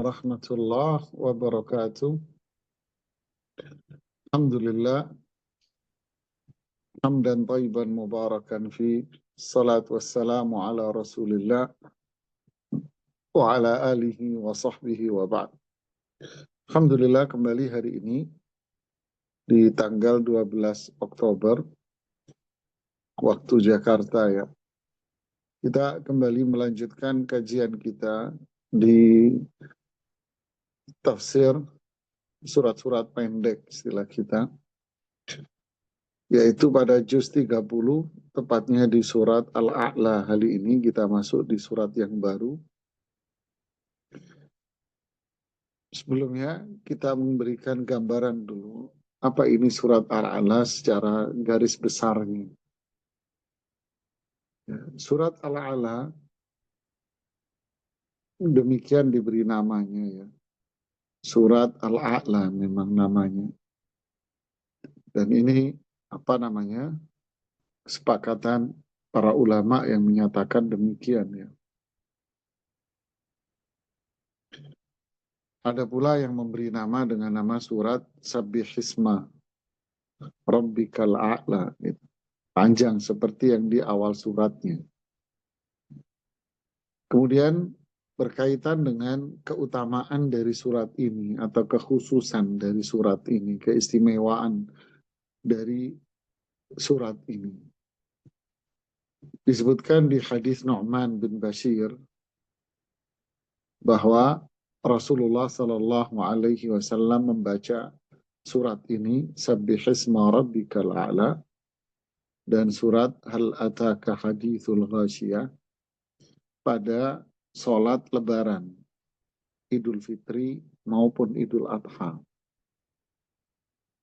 Warahmatullahi wabarakatuh. Alhamdulillah, hamdan thayyiban mubarakan fi, salatu wassalamu ala rasulillah wa ala alihi wa sahbihi wa ba'd. Alhamdulillah, kembali hari ini di tanggal 12 Oktober waktu Jakarta ya. Kita kembali melanjutkan kajian kita di tafsir surat-surat pendek istilah kita, yaitu pada juz 30, tepatnya di surat Al-A'la. Kali ini kita masuk di surat yang baru. Sebelumnya kita memberikan gambaran dulu, apa ini surat Al-A'la secara garis besarnya. Surat Al-A'la demikian diberi namanya ya. Surat Al-A'la memang namanya. Dan ini apa namanya? Kesepakatan para ulama yang menyatakan demikian ya. Ada pula yang memberi nama dengan nama surat Sabbihisma Rabbikal A'la. Panjang seperti yang di awal suratnya. Kemudian berkaitan dengan keutamaan dari surat ini atau kekhususan dari surat ini, keistimewaan dari surat ini. Disebutkan di hadis Nu'man bin Bashir bahwa Rasulullah Sallallahu Alaihi Wasallam membaca surat ini, Sabbihisma Rabbikal A'la, dan surat Hal Ataka Hadithul Ghasyiyah pada sholat lebaran, Idul Fitri maupun Idul Adha.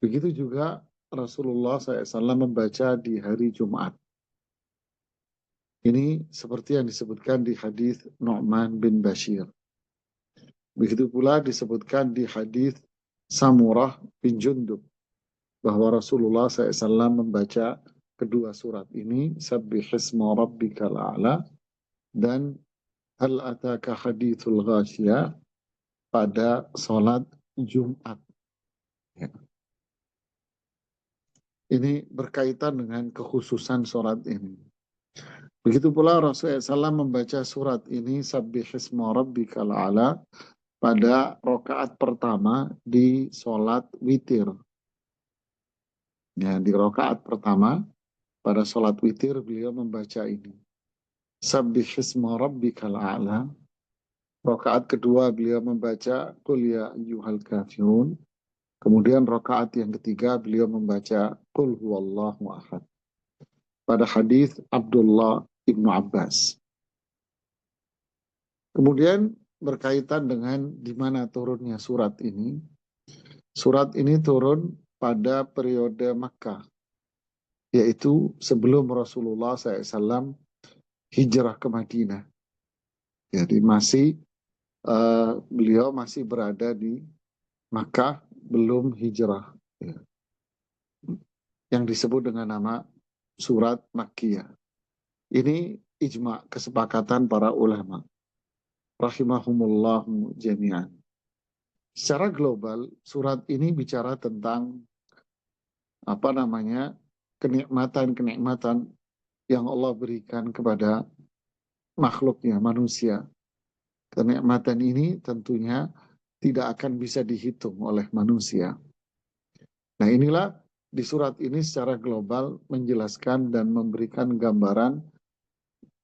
Begitu juga Rasulullah SAW membaca di hari Jumat. Ini seperti yang disebutkan di hadis Nu'man bin Bashir. Begitu pula disebutkan di hadis Samurah bin Jundub bahwa Rasulullah SAW membaca kedua surat ini, Sabbihisma Rabbikal A'la dan Hal Ataka Hadithul Ghasyiyah pada sholat Jumat. Ya. Ini berkaitan dengan kekhususan surat ini. Begitu pula Rasulullah SAW membaca surat ini, Sabbihisma Rabbikal A'la, pada rakaat pertama di sholat witir. Ya, di rakaat pertama pada sholat witir beliau membaca ini, Sabbihisma Rabbikal A'la. Rakaat kedua beliau membaca Qul ya ayyuhal kafirun. Kemudian rakaat yang ketiga beliau membaca Qul huwallahu ahad. Pada hadis Abdullah ibnu Abbas. Kemudian berkaitan dengan di mana turunnya surat ini. Surat ini turun pada periode Makkah, yaitu sebelum Rasulullah SAW hijrah ke Madinah. Jadi beliau masih berada di Makkah, belum hijrah. Ya. Yang disebut dengan nama surat Makkiyah. Ini ijma' kesepakatan para ulama. Rahimahumullahu jami'an. Secara global, surat ini bicara tentang kenikmatan-kenikmatan yang Allah berikan kepada makhluknya, manusia. Kenikmatan ini tentunya tidak akan bisa dihitung oleh manusia. Nah, inilah di surat ini secara global menjelaskan dan memberikan gambaran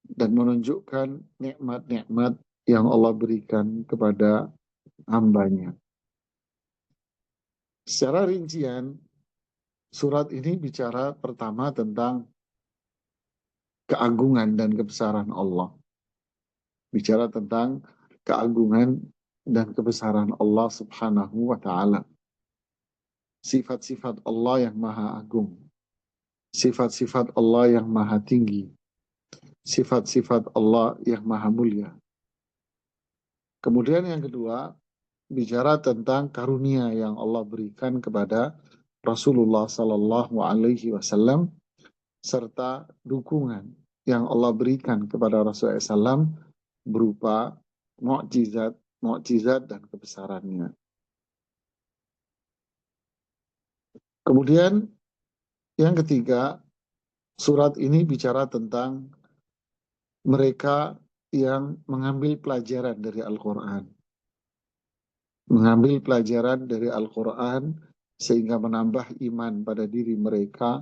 dan menunjukkan nikmat-nikmat yang Allah berikan kepada hambanya. Secara rincian, surat ini bicara pertama tentang keagungan dan kebesaran Allah. Bicara tentang keagungan dan kebesaran Allah Subhanahu wa Ta'ala. Sifat-sifat Allah yang maha agung. Sifat-sifat Allah yang maha tinggi. Sifat-sifat Allah yang maha mulia. Kemudian yang kedua, bicara tentang karunia yang Allah berikan kepada Rasulullah Sallallahu Alaihi Wasallam serta dukungan yang Allah berikan kepada Rasulullah SAW berupa mukjizat mukjizat dan kebesarannya. Kemudian yang ketiga, surat ini bicara tentang mereka yang mengambil pelajaran dari Al-Quran. Mengambil pelajaran dari Al-Quran sehingga menambah iman pada diri mereka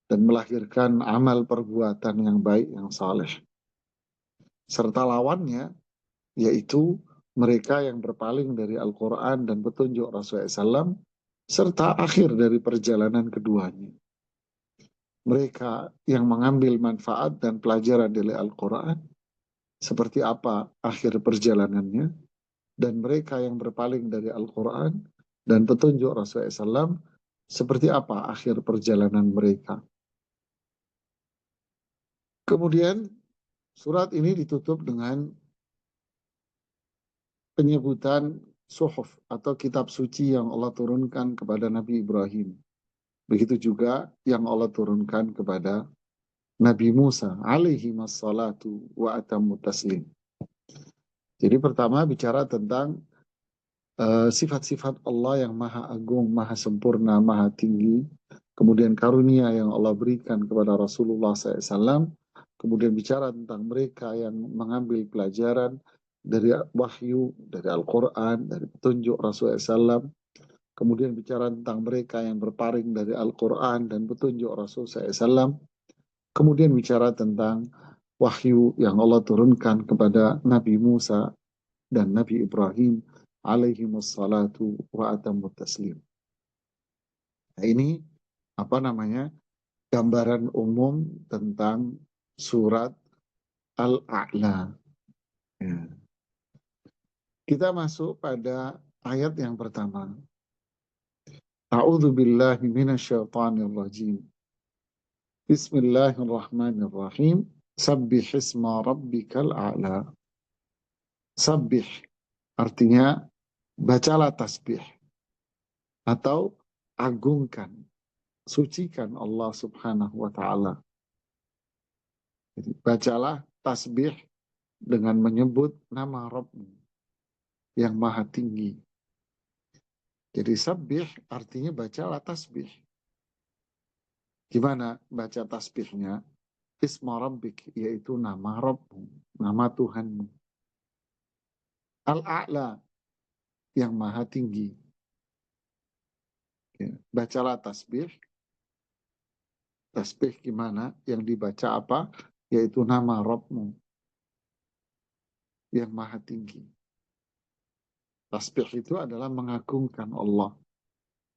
dan melahirkan amal perbuatan yang baik, yang saleh. Serta lawannya, yaitu mereka yang berpaling dari Al-Quran dan petunjuk Rasulullah SAW, serta akhir dari perjalanan keduanya. Mereka yang mengambil manfaat dan pelajaran dari Al-Quran, seperti apa akhir perjalanannya, dan mereka yang berpaling dari Al-Quran dan petunjuk Rasulullah SAW, seperti apa akhir perjalanan mereka. Kemudian surat ini ditutup dengan penyebutan suhuf atau kitab suci yang Allah turunkan kepada Nabi Ibrahim. Begitu juga yang Allah turunkan kepada Nabi Musa alaihi wassalatu wa atamu taslim. Jadi pertama bicara tentang sifat-sifat Allah yang maha agung, maha sempurna, maha tinggi. Kemudian karunia yang Allah berikan kepada Rasulullah SAW. Kemudian bicara tentang mereka yang mengambil pelajaran dari wahyu, dari Al-Quran, dari petunjuk Rasulullah SAW. Kemudian bicara tentang mereka yang berpaling dari Al-Quran dan petunjuk Rasulullah SAW. Kemudian bicara tentang wahyu yang Allah turunkan kepada Nabi Musa dan Nabi Ibrahim alaihi wassalatu wa atamu taslim. Nah, ini apa namanya? Gambaran umum tentang surat Al-A'la. Ya. Kita masuk pada ayat yang pertama. A'udzu billahi minasyaitonir rajim. Bismillahirrahmanirrahim. Sabbih isma rabbikal a'la. Sabbih artinya bacalah tasbih atau agungkan, sucikan Allah Subhanahu wa taala. Jadi bacalah tasbih dengan menyebut nama Rabbmu yang maha tinggi. Jadi sabbih artinya bacalah tasbih. Gimana baca tasbihnya? Isma Rabbik, yaitu nama Rabbmu, nama Tuhanmu. Al-A'la, yang maha tinggi. Ya. Bacalah tasbih. Tasbih gimana? Yang dibaca apa? Yaitu nama Rabbmu yang maha tinggi. Tasbih itu adalah mengagungkan Allah,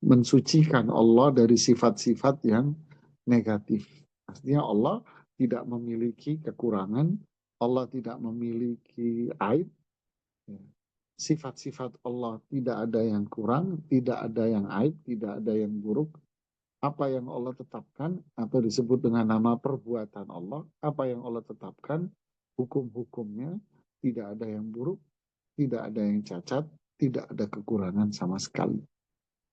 mensucikan Allah dari sifat-sifat yang negatif. Artinya Allah tidak memiliki kekurangan, Allah tidak memiliki aib. Sifat-sifat Allah tidak ada yang kurang, tidak ada yang aib, tidak ada yang buruk. Apa yang Allah tetapkan atau disebut dengan nama perbuatan Allah, apa yang Allah tetapkan, hukum-hukumnya tidak ada yang buruk, tidak ada yang cacat, tidak ada kekurangan sama sekali.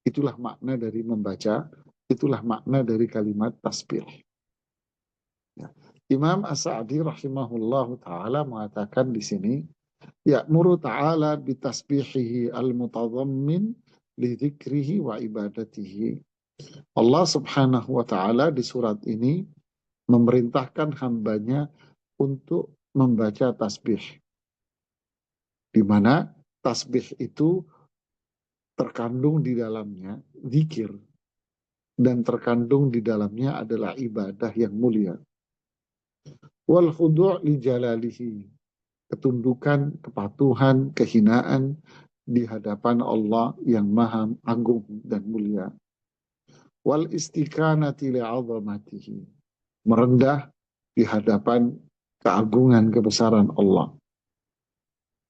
Itulah makna dari membaca, itulah makna dari kalimat tasbih. Ya. Imam As-Sa'di rahimahullah ta'ala mengatakan di sini, ya'muru ta'ala bitasbihihi al-mutadhammin li dzikrihi wa ibadatihi. Allah Subhanahu wa taala di surat ini memerintahkan hambanya untuk membaca tasbih. Di mana tasbih itu terkandung di dalamnya zikir dan terkandung di dalamnya adalah ibadah yang mulia. Wal khudu' li jalalihi, ketundukan, kepatuhan, kehinaan di hadapan Allah yang maha agung dan mulia. Wal istiqanati li'azamatihi, merendah di hadapan keagungan kebesaran Allah.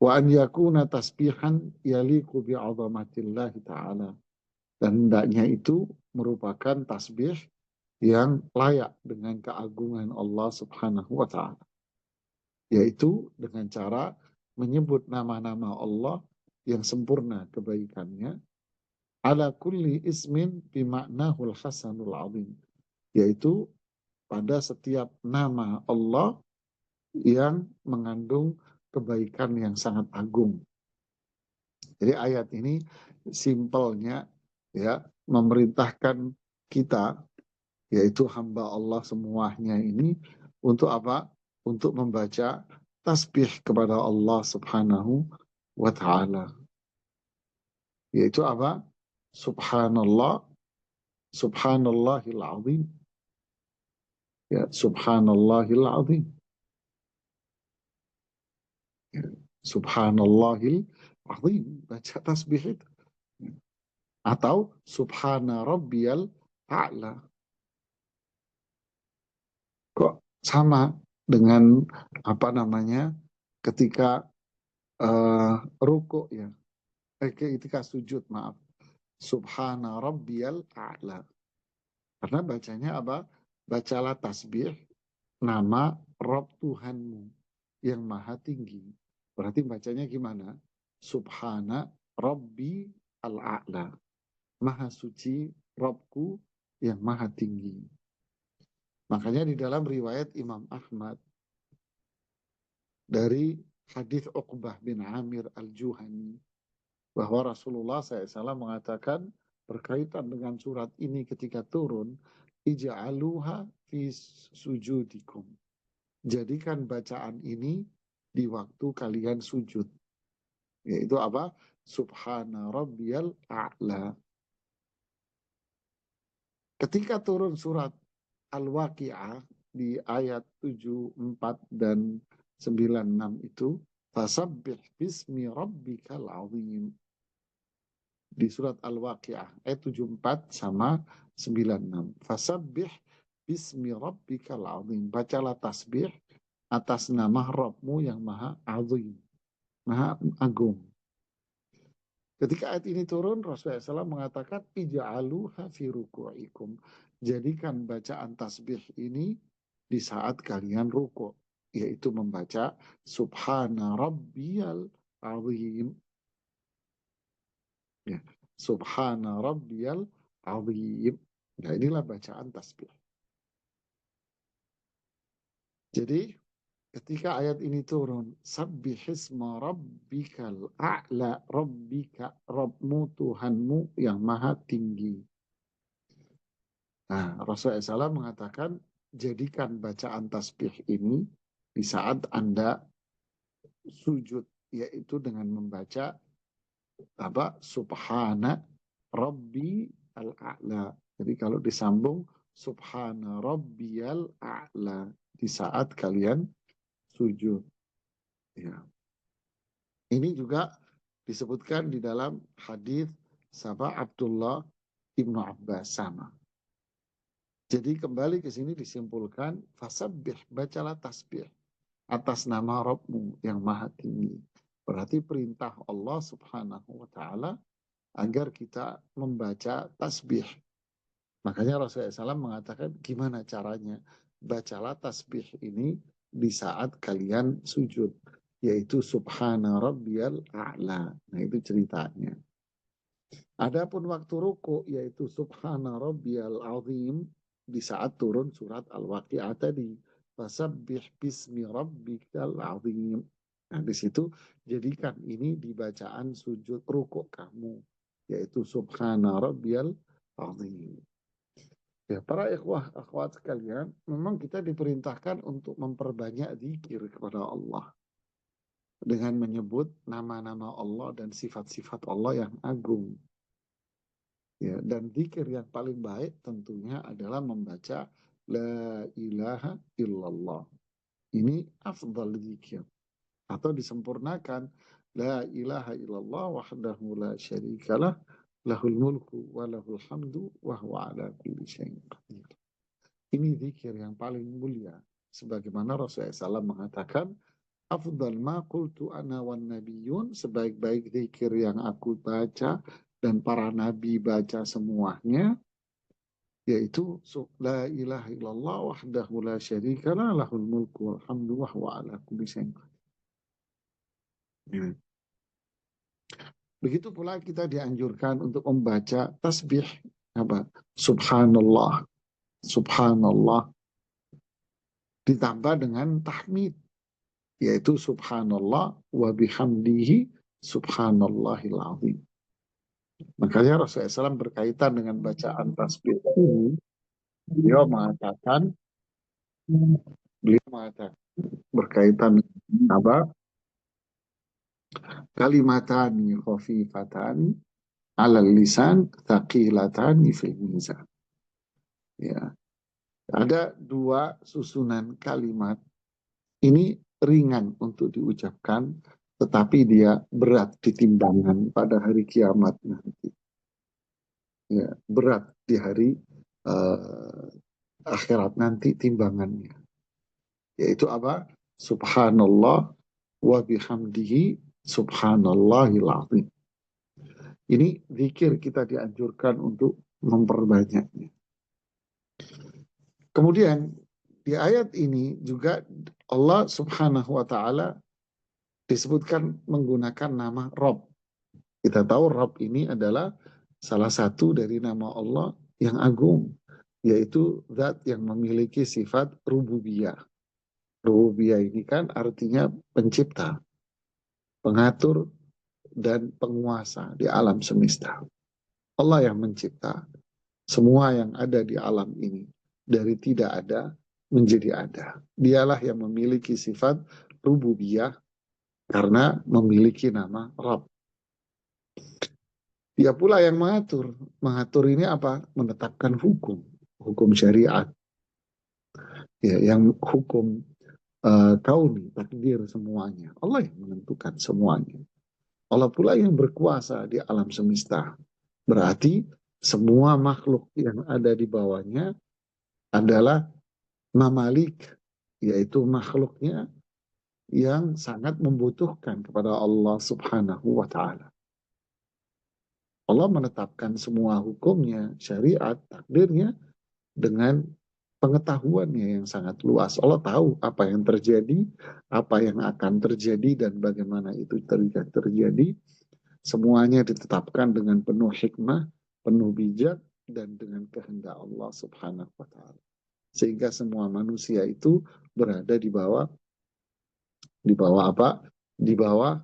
Wa an yakuna tasbihan yaliqu bi'azamatillahi ta'ala, dan hendaknya itu merupakan tasbih yang layak dengan keagungan Allah Subhanahu wa ta'ala, yaitu dengan cara menyebut nama-nama Allah yang sempurna kebaikannya, ala kulli ismin bimaknahul hasanul azim, yaitu pada setiap nama Allah yang mengandung kebaikan yang sangat agung. Jadi ayat ini simpelnya ya memerintahkan kita, yaitu hamba Allah semuanya ini, untuk apa? Untuk membaca tasbih kepada Allah Subhanahu wa Ta'ala. Yaitu apa? Subhanallah, Subhanallahil Azim. Ya, Subhanallahil Azim. Ya, Subhanallahil Azim. Baca tasbih itu. Atau Subhana Rabbiyal A'la. Kok sama dengan apa namanya ketika ruku ya, ketika sujud, maaf, Subhana Rabbiyal A'la. Karena bacanya apa? Bacalah tasbih nama Rob Tuhanmu yang maha tinggi. Berarti bacanya gimana? Subhana Rabbi al-A'la. Maha suci Robku yang maha tinggi. Makanya di dalam riwayat Imam Ahmad dari hadis Uqbah bin Amir al-Juhani, bahwa Rasulullah SAW mengatakan berkaitan dengan surat ini ketika turun, ija'aluha fi sujudikum. Jadikan bacaan ini di waktu kalian sujud. Yaitu apa? Subhana Rabbiyal A'la. Ketika turun surat Al-Waqi'ah di ayat 74 dan 96 itu, fasabbih bismi rabbikal azim. Di surat Al-Waqi'ah ayat 74 sama 96. Fasabbih bismi rabbikal azim. Bacalah tasbih atas nama Rabbmu yang maha azim, maha agung. Ketika ayat ini turun, Rasulullah SAW mengatakan, ija'aluha fi ruku'ikum. Jadikan bacaan tasbih ini di saat kalian ruku', yaitu membaca Subhana Rabbiyal Azim. Ya. Subhana Rabbiyal Azim. Nah, inilah bacaan tasbih. Jadi, ketika ayat ini turun, sabbihisma rabbikal a'la, rabbika, Rabbmu, Tuhanmu yang maha tinggi. Nah, Rasulullah SAW mengatakan, jadikan bacaan tasbih ini di saat Anda sujud, yaitu dengan membaca apa? Subhana Rabbi al-A'la. Jadi kalau disambung, Subhana Rabbiyal A'la di saat kalian sujud. Ya. Ini juga disebutkan di dalam hadis sahabat Abdullah ibnu Abbas sama. Jadi kembali ke sini disimpulkan, fasabbih, bacalah tasbih atas nama Rabbmu yang maha tinggi. Berarti perintah Allah Subhanahu wa Ta'ala agar kita membaca tasbih. Makanya Rasulullah SAW mengatakan, gimana caranya? Bacalah tasbih ini di saat kalian sujud, yaitu Subhana Rabbiyal A'la. Nah, itu ceritanya. Adapun waktu ruku, yaitu Subhana Rabbiyal Azim, di saat turun surat Al-Waqi'ah tadi. Fasabbih bismi rabbikal azim. Nah, di situ jadikan ini di bacaan sujud ruku kamu, yaitu Subhana Rabbiyal Azim. Ya, para ikhwah akhwat sekalian, memang kita diperintahkan untuk memperbanyak zikir kepada Allah dengan menyebut nama-nama Allah dan sifat-sifat Allah yang agung. Ya, dan zikir yang paling baik tentunya adalah membaca La ilaha illallah. Ini afdal zikir. Atau disempurnakan La ilaha illallah wahdahu la syarikalah lahul mulku wa lahul hamdu wa huwa ala kulli syai'in qadir. Ini zikir yang paling mulia. Sebagaimana Rasulullah SAW mengatakan, afdal ma qultu ana wan nabiyun, sebaik-baik zikir yang aku baca dan para nabi baca semuanya, yaitu la ilaha illallah wahdahu la syarikalah lahul mulku wal hamdu wa huwa ala kulli syai'in qadir. Begitu pula kita dianjurkan untuk membaca tasbih apa? Subhanallah, Subhanallah, ditambah dengan tahmid, yaitu Subhanallah wa bihamdihi Subhanallahil azim. Makanya Rasulullah SAW berkaitan dengan bacaan tasbih ini, beliau mengatakan, berkaitan dengan apa? Kalimatani khafifatani alal lisan thaqilatani fil mizan. Ya, ada dua susunan kalimat ini ringan untuk diucapkan, tetapi dia berat di timbangan pada hari kiamat nanti. Ya, berat di hari uh, akhirat nanti timbangannya. Yaitu apa? Subhanallah wa bihamdihi subhanallahil azim. Ini zikir kita dianjurkan untuk memperbanyaknya. Kemudian di ayat ini juga Allah Subhanahu wa taala disebutkan menggunakan nama Rob. Kita tahu Rob ini adalah salah satu dari nama Allah yang agung, yaitu zat yang memiliki sifat rububiyah. Rububiyah ini kan artinya pencipta, pengatur, dan penguasa di alam semesta. Allah yang mencipta semua yang ada di alam ini dari tidak ada menjadi ada. Dialah yang memiliki sifat rububiyah karena memiliki nama Rabb. Dia pula yang mengatur. Mengatur ini apa? Menetapkan hukum, hukum syariat. Ya, yang hukum kauni, takdir semuanya. Allah yang menentukan semuanya. Allah pula yang berkuasa di alam semesta. Berarti semua makhluk yang ada di bawahnya adalah mamalik, yaitu makhluknya yang sangat membutuhkan kepada Allah Subhanahu wa taala. Allah menetapkan semua hukumnya, syariat, takdirnya dengan pengetahuannya yang sangat luas. Allah tahu apa yang terjadi, apa yang akan terjadi, dan bagaimana itu terjadi. Semuanya ditetapkan dengan penuh hikmah, penuh bijak, dan dengan kehendak Allah Subhanahu wa taala. Sehingga semua manusia itu berada di bawah apa? Di bawah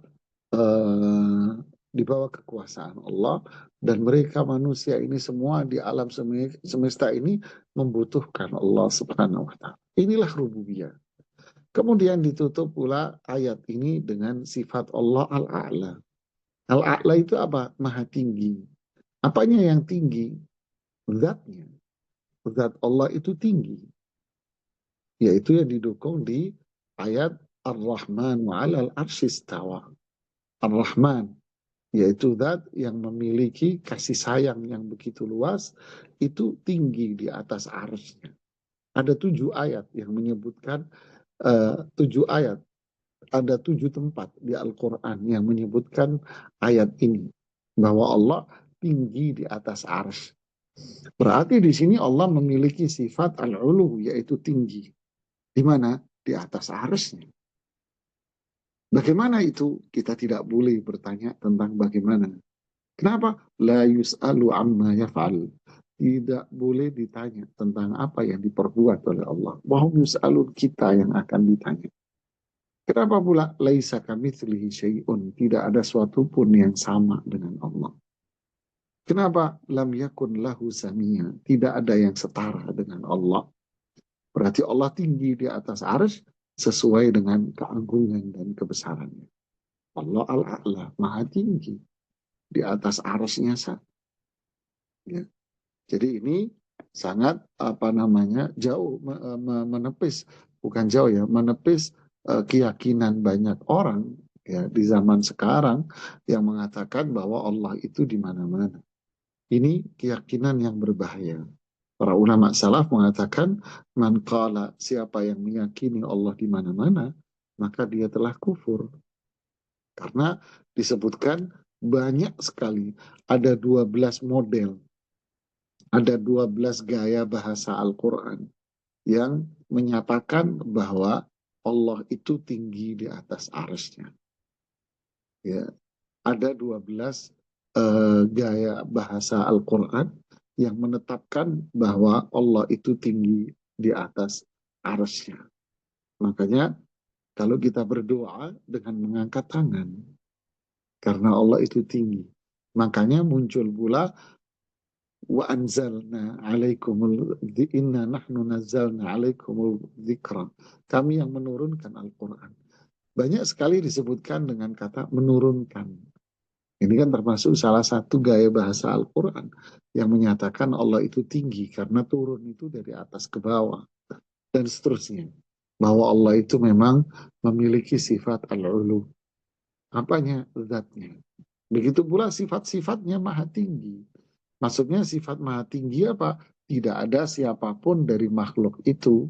di bawah kekuasaan Allah, dan mereka manusia ini semua di alam semesta ini membutuhkan Allah Subhanahu wa taala. Inilah rububiyah. Kemudian ditutup pula ayat ini dengan sifat Allah Al-A'la. Al-A'la itu apa? Maha tinggi. Apanya yang tinggi? Zatnya. Zat Allah itu tinggi. Yaitu yang didukung di ayat Ar-Rahman wa 'alal arsy istawa. Ar-Rahman, yaitu zat yang memiliki kasih sayang yang begitu luas, itu tinggi di atas arsy-Nya. Ada 7 ayat yang menyebutkan 7 ayat, ada 7 tempat di Al-Quran yang menyebutkan ayat ini, bahwa Allah tinggi di atas arsy. Berarti di sini Allah memiliki sifat al-ulu, yaitu tinggi. Di mana? Di atas arsy-Nya. Bagaimana itu? Kita tidak boleh bertanya tentang bagaimana. Kenapa? La yus'alu amma yaf'al. Tidak boleh ditanya tentang apa yang diperbuat oleh Allah. Wahum yus'alun, kita yang akan ditanya. Kenapa pula? Laisa kamitslihi syai'un. Tidak ada suatu pun yang sama dengan Allah. Kenapa? Lam yakun lahu samia. Tidak ada yang setara dengan Allah. Berarti Allah tinggi di atas arsy sesuai dengan keagungan dan kebesarannya. Allah Al-A'la, maha tinggi di atas arsy-Nya. Ya. Jadi ini sangat jauh menepis, bukan jauh ya, menepis keyakinan banyak orang ya di zaman sekarang yang mengatakan bahwa Allah itu di mana-mana. Ini keyakinan yang berbahaya. Para ulama salaf mengatakan, man qala, siapa yang meyakini Allah di mana-mana, maka dia telah kufur. Karena disebutkan banyak sekali, ada 12 model, ada 12 gaya bahasa Al-Quran yang menyatakan bahwa Allah itu tinggi di atas arsy-Nya. Ya, ada 12 gaya bahasa Al-Quran yang menetapkan bahwa Allah itu tinggi di atas arsy-Nya. Makanya kalau kita berdoa dengan mengangkat tangan, karena Allah itu tinggi. Makanya muncul pula wa anzalna alaikumul inna nahnu nazzalna alaikumul dzikra. Kami yang menurunkan Al-Qur'an. Banyak sekali disebutkan dengan kata menurunkan. Ini kan termasuk salah satu gaya bahasa Al-Quran yang menyatakan Allah itu tinggi karena turun itu dari atas ke bawah dan seterusnya. Bahwa Allah itu memang memiliki sifat al-ulu. Apanya? Zatnya. Begitu pula sifat-sifatnya maha tinggi. Maksudnya sifat maha tinggi apa? Tidak ada siapapun dari makhluk itu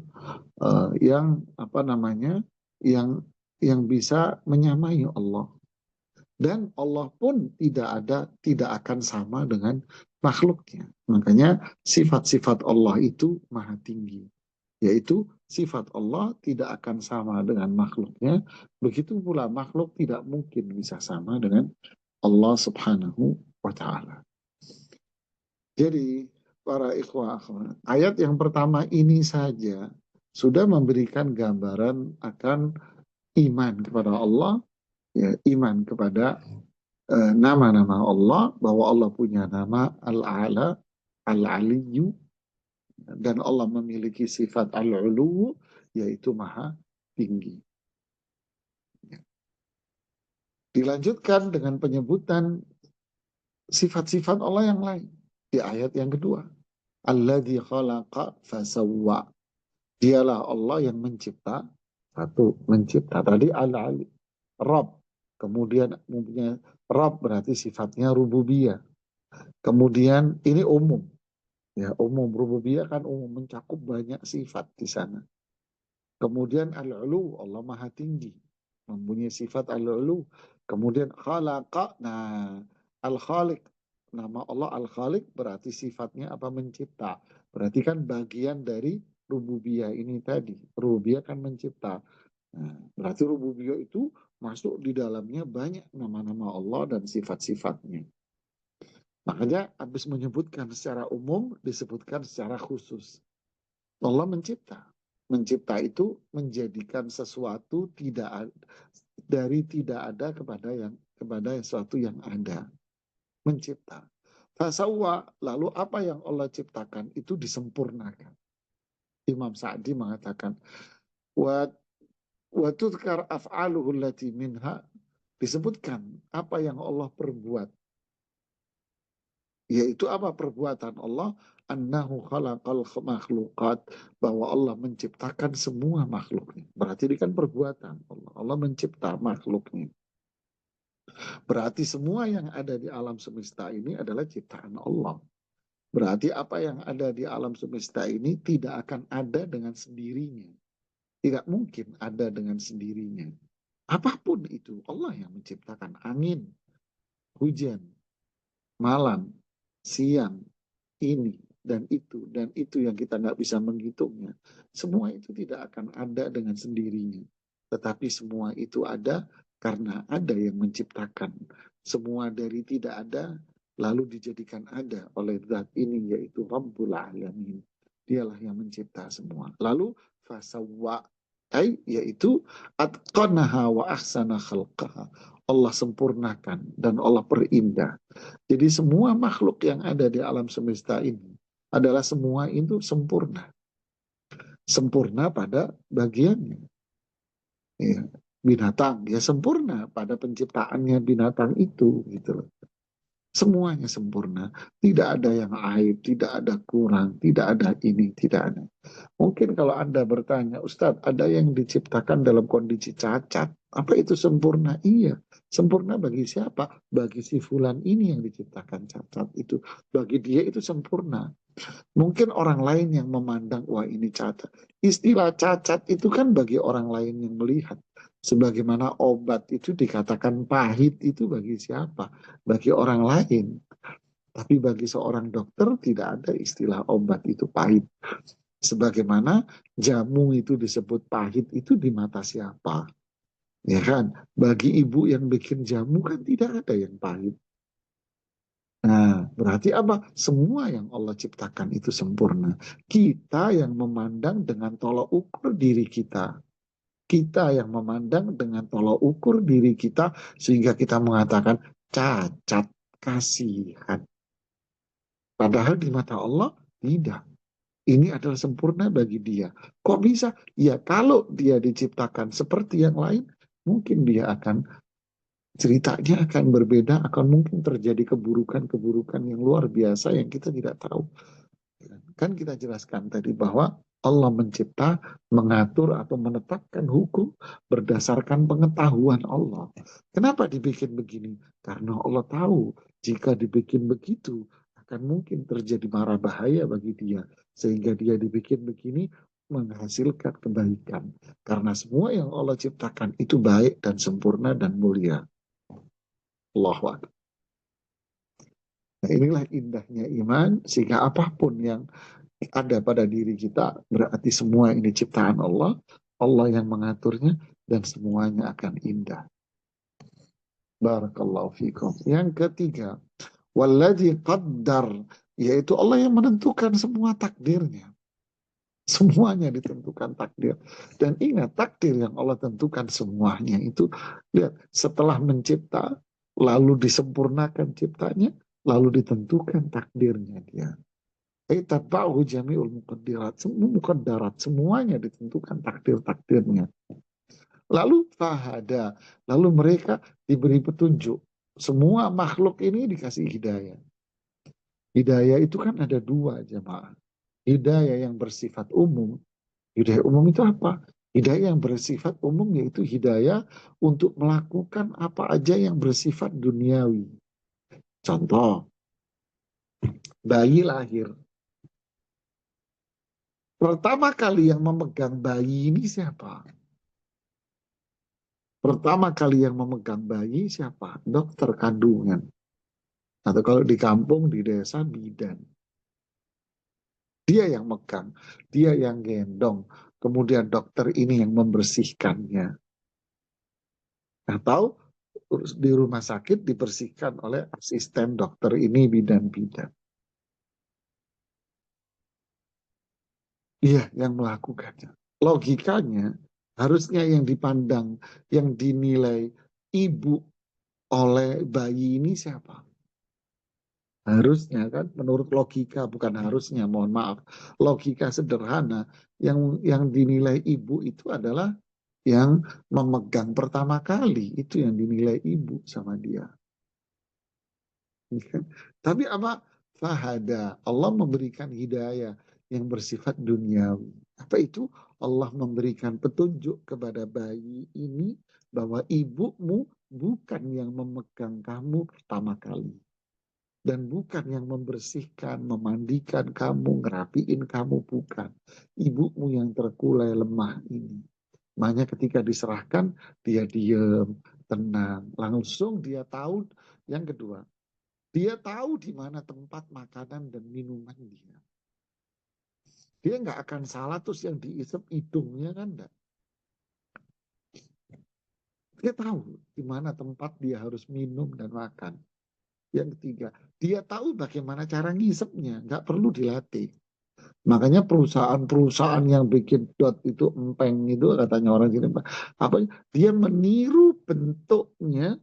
yang apa namanya yang bisa menyamai Allah. Dan Allah pun tidak akan sama dengan makhluknya. Makanya sifat-sifat Allah itu maha tinggi. Yaitu sifat Allah tidak akan sama dengan makhluknya. Begitu pula makhluk tidak mungkin bisa sama dengan Allah subhanahu wa ta'ala. Jadi para ikhwah akhwat, ayat yang pertama ini saja sudah memberikan gambaran akan iman kepada Allah, ya, iman kepada nama-nama Allah, bahwa Allah punya nama Al-A'la, Al-Aliyu, dan Allah memiliki sifat Al-Ulu, yaitu maha tinggi. Dilanjutkan dengan penyebutan sifat-sifat Allah yang lain di ayat yang kedua. Alladzi khalaqa fasawwa. Dialah Allah yang mencipta. Satu, mencipta. Tadi Al-Ali, Rabb. Kemudian mempunyai Rabb berarti sifatnya rububiyah. Kemudian ini umum. Ya, umum rububiyah kan umum, mencakup banyak sifat di sana. Kemudian al-ulu, Allah maha tinggi, mempunyai sifat al-ulu. Kemudian khalaqa, nah al-khaliq, nama Allah al-khaliq berarti sifatnya apa? Mencipta. Berarti kan bagian dari rububiyah ini tadi. Rububiyah kan mencipta. Nah, berarti rububiyah itu masuk di dalamnya banyak nama-nama Allah dan sifat-sifatnya. Makanya habis menyebutkan secara umum, disebutkan secara khusus. Allah mencipta. Mencipta itu menjadikan sesuatu dari tidak ada kepada sesuatu yang ada. Mencipta. Fasawwa, lalu apa yang Allah ciptakan itu disempurnakan. Imam Sa'di mengatakan, wa tudkar af'aluhu allati minha, disebutkan apa yang Allah perbuat. Yaitu apa perbuatan Allah? Annahu khalaqal makhluqat, bahwa Allah menciptakan semua makhluknya. Berarti ini kan perbuatan Allah. Allah mencipta makhluknya. Berarti semua yang ada di alam semesta ini adalah ciptaan Allah. Berarti apa yang ada di alam semesta ini tidak akan ada dengan sendirinya. Tidak mungkin ada dengan sendirinya. Apapun itu, Allah yang menciptakan angin, hujan, malam, siang, ini, dan itu yang kita nggak bisa menghitungnya. Semua itu tidak akan ada dengan sendirinya. Tetapi semua itu ada karena ada yang menciptakan. Semua dari tidak ada, lalu dijadikan ada oleh zat ini, yaitu Rabbul Alamin. Dialah yang mencipta semua. Lalu, fasawwa, yaitu atqanaha wa ahsana khalqaha. Allah sempurnakan dan Allah perindah. Jadi semua makhluk yang ada di alam semesta ini adalah semua itu sempurna. Sempurna pada bagiannya. Ya, binatang, ya sempurna pada penciptaannya binatang itu. Gitu loh. Semuanya sempurna. Tidak ada yang aib, tidak ada kurang, tidak ada ini, tidak ada. Mungkin kalau Anda bertanya, Ustadz, ada yang diciptakan dalam kondisi cacat. Apa itu sempurna? Iya. Sempurna bagi siapa? Bagi si fulan ini yang diciptakan cacat itu. Bagi dia itu sempurna. Mungkin orang lain yang memandang, wah ini cacat. Istilah cacat itu kan bagi orang lain yang melihat. Sebagaimana obat itu dikatakan pahit itu bagi siapa? Bagi orang lain. Tapi bagi seorang dokter tidak ada istilah obat itu pahit. Sebagaimana jamu itu disebut pahit itu di mata siapa? Ya kan? Bagi ibu yang bikin jamu kan tidak ada yang pahit. Nah, berarti apa? Semua yang Allah ciptakan itu sempurna. Kita yang memandang dengan tolak ukur diri kita. Kita yang memandang dengan tolak ukur diri kita sehingga kita mengatakan cacat, kasihan. Padahal di mata Allah tidak. Ini adalah sempurna bagi dia. Kok bisa? Ya kalau dia diciptakan seperti yang lain, mungkin dia akan ceritanya akan berbeda, akan mungkin terjadi keburukan-keburukan yang luar biasa yang kita tidak tahu. Kan kita jelaskan tadi bahwa Allah mencipta, mengatur atau menetapkan hukum berdasarkan pengetahuan Allah. Kenapa dibikin begini? Karena Allah tahu jika dibikin begitu akan mungkin terjadi mara bahaya bagi dia. Sehingga dia dibikin begini menghasilkan kebaikan. Karena semua yang Allah ciptakan itu baik dan sempurna dan mulia. Allahu Akbar. Nah, inilah indahnya iman, sehingga apapun yang ada pada diri kita berarti semua ini ciptaan Allah, Allah yang mengaturnya, dan semuanya akan indah. Barakallahu fikum. Yang ketiga, walladzi qaddar, yaitu Allah yang menentukan semua takdirnya. Semuanya ditentukan takdir. Dan ingat, takdir yang Allah tentukan semuanya itu, lihat, setelah mencipta, lalu disempurnakan ciptanya, lalu ditentukan takdirnya dia. Tabahu jami'ul muqaddirat, semua muqaddarat, semuanya ditentukan takdir-takdirnya. Lalu fahada, lalu mereka diberi petunjuk. Semua makhluk ini dikasih hidayah. Hidayah itu kan ada dua, jemaah. Hidayah yang bersifat umum. Hidayah umum itu apa? Hidayah yang bersifat umum yaitu hidayah untuk melakukan apa aja yang bersifat duniawi. Contoh, bayi lahir. Pertama kali yang memegang bayi ini siapa? Pertama kali yang memegang bayi siapa? Dokter kandungan. Atau kalau di kampung, di desa, bidan. Dia yang megang, dia yang gendong. Kemudian dokter ini yang membersihkannya. Atau di rumah sakit dibersihkan oleh asisten dokter ini bidan-bidan. Iya, yang melakukannya. Logikanya, harusnya yang dipandang, yang dinilai ibu oleh bayi ini siapa? Harusnya kan, menurut logika, bukan harusnya, mohon maaf. Logika sederhana, yang dinilai ibu itu adalah yang memegang pertama kali. Itu yang dinilai ibu sama dia. Tapi apa? Fahada. Allah memberikan hidayah yang bersifat duniawi. Apa itu? Allah memberikan petunjuk kepada bayi ini bahwa ibumu bukan yang memegang kamu pertama kali. Dan bukan yang membersihkan, memandikan kamu, ngerapiin kamu, bukan. Ibumu yang terkulai lemah ini. Makanya ketika diserahkan, dia diam, tenang. Langsung dia tahu. Yang kedua, dia tahu di mana tempat makanan dan minuman dia. Dia nggak akan salah terus yang diisep hidungnya kan enggak. Dia tahu di mana tempat dia harus minum dan makan. Yang ketiga, dia tahu bagaimana cara ngisepnya, nggak perlu dilatih. Makanya perusahaan-perusahaan yang bikin dot itu empeng itu katanya orang sini, apa dia meniru bentuknya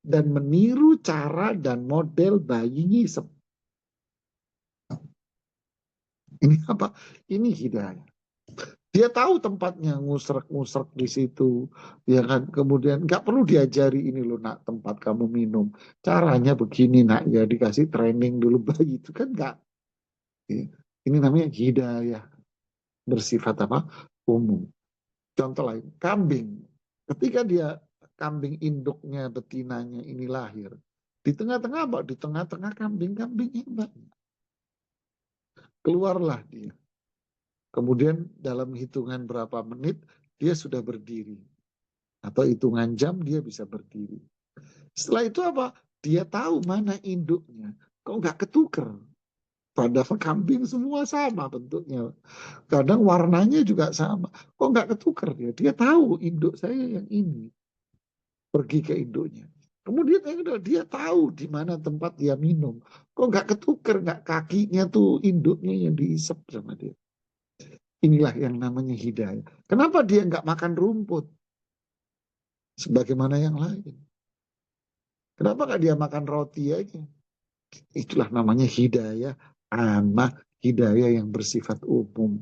dan meniru cara dan model bayi ngisep. Ini apa? Ini hidayah. Dia tahu tempatnya, ngusrek-ngusrek di situ, ya kan. Kemudian nggak perlu diajari ini loh nak tempat kamu minum. Caranya begini nak ya dikasih training dulu bayi itu kan nggak. Ini namanya hidayah bersifat apa? Umum. Contoh lain, kambing. Ketika dia kambing induknya betinanya ini lahir, di tengah-tengah apa? Di tengah-tengah kambing-kambing yang banyak. Keluarlah dia. Kemudian dalam hitungan berapa menit dia sudah berdiri. Atau hitungan jam dia bisa berdiri. Setelah itu apa? Dia tahu mana induknya. Kok nggak ketuker? Padahal kambing semua sama bentuknya. Kadang warnanya juga sama. Kok nggak ketuker dia? Dia tahu induk saya yang ini. Pergi ke induknya. Kemudian yang kedua, dia tahu di mana tempat dia minum. Kok nggak ketuker? Nggak kakinya tuh induknya yang diisep sama dia. Inilah yang namanya hidayah. Kenapa dia nggak makan rumput sebagaimana yang lain? Kenapa nggak dia makan roti aja? Itulah namanya hidayah amma, hidayah yang bersifat umum.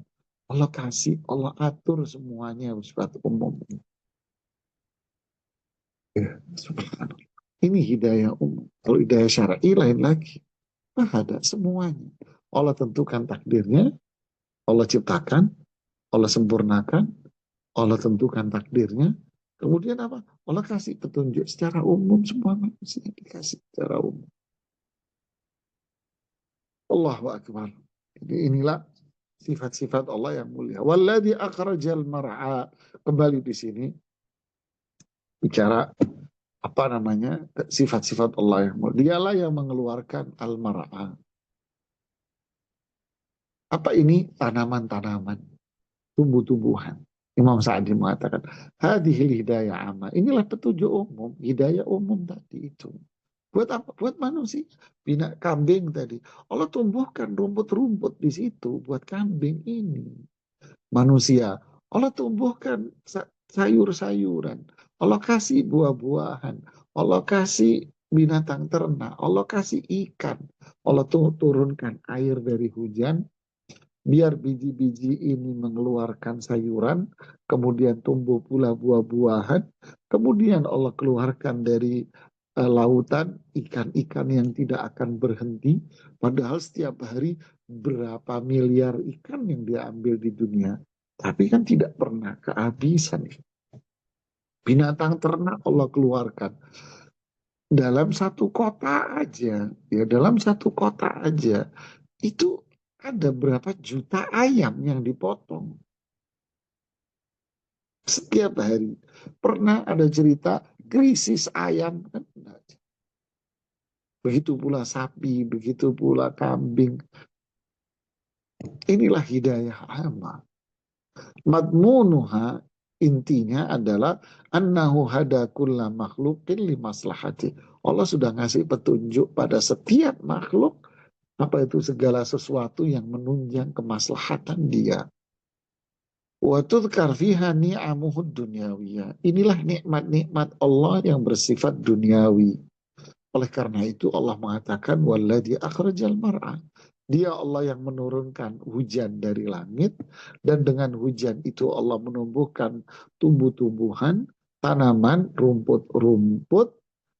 Allah kasih, Allah atur semuanya bersifat umum. Ya, subhanallah. Ini hidayah umum. Kalau hidayah syar'i lain lagi. Nah, ada semuanya. Allah tentukan takdirnya, Allah ciptakan, Allah sempurnakan, Allah tentukan takdirnya. Kemudian apa? Allah kasih petunjuk secara umum, semua manusia dikasih secara umum. Allahu Akbar. Jadi inilah sifat-sifat Allah yang mulia. Walladzi akhrajal mar'a. Kembali di sini bicara apa namanya? Sifat-sifat Allah yang mulia. Dialah yang mengeluarkan al-mar'a. Apa ini? Tanaman-tanaman, tumbuh-tumbuhan. Imam Sa'di mengatakan, hadhil hidayah amma. Inilah petunjuk umum, hidayah umum tadi itu. Buat apa? Buat manusia. Bina kambing tadi. Allah tumbuhkan rumput-rumput di situ buat kambing ini. Manusia. Allah tumbuhkan sayur-sayuran. Allah kasih buah-buahan. Allah kasih binatang ternak. Allah kasih ikan. Allah turunkan air dari hujan. Biar biji-biji ini mengeluarkan sayuran. Kemudian tumbuh pula buah-buahan. Kemudian Allah keluarkan dari lautan ikan-ikan yang tidak akan berhenti. Padahal setiap hari berapa miliar ikan yang dia ambil di dunia. Tapi kan tidak pernah kehabisan. Binatang ternak Allah keluarkan. Dalam satu kota aja, ya dalam satu kota aja, itu ada berapa juta ayam yang dipotong setiap hari. Pernah ada cerita krisis ayam kan? Begitu pula sapi, begitu pula kambing. Inilah hidayah amal. Madmunuha intinya adalah annahu hada kulla makhlukin limaslahati. Allah sudah ngasih petunjuk pada setiap makhluk apa itu segala sesuatu yang menunjang kemaslahatan dia. Wa tudkar fiha ni'amuhud dunyawiyah. Inilah nikmat-nikmat Allah yang bersifat duniawi. Oleh karena itu Allah mengatakan walladzi akhrajal mar'a. Dia Allah yang menurunkan hujan dari langit dan dengan hujan itu Allah menumbuhkan tumbuh-tumbuhan, tanaman, rumput-rumput,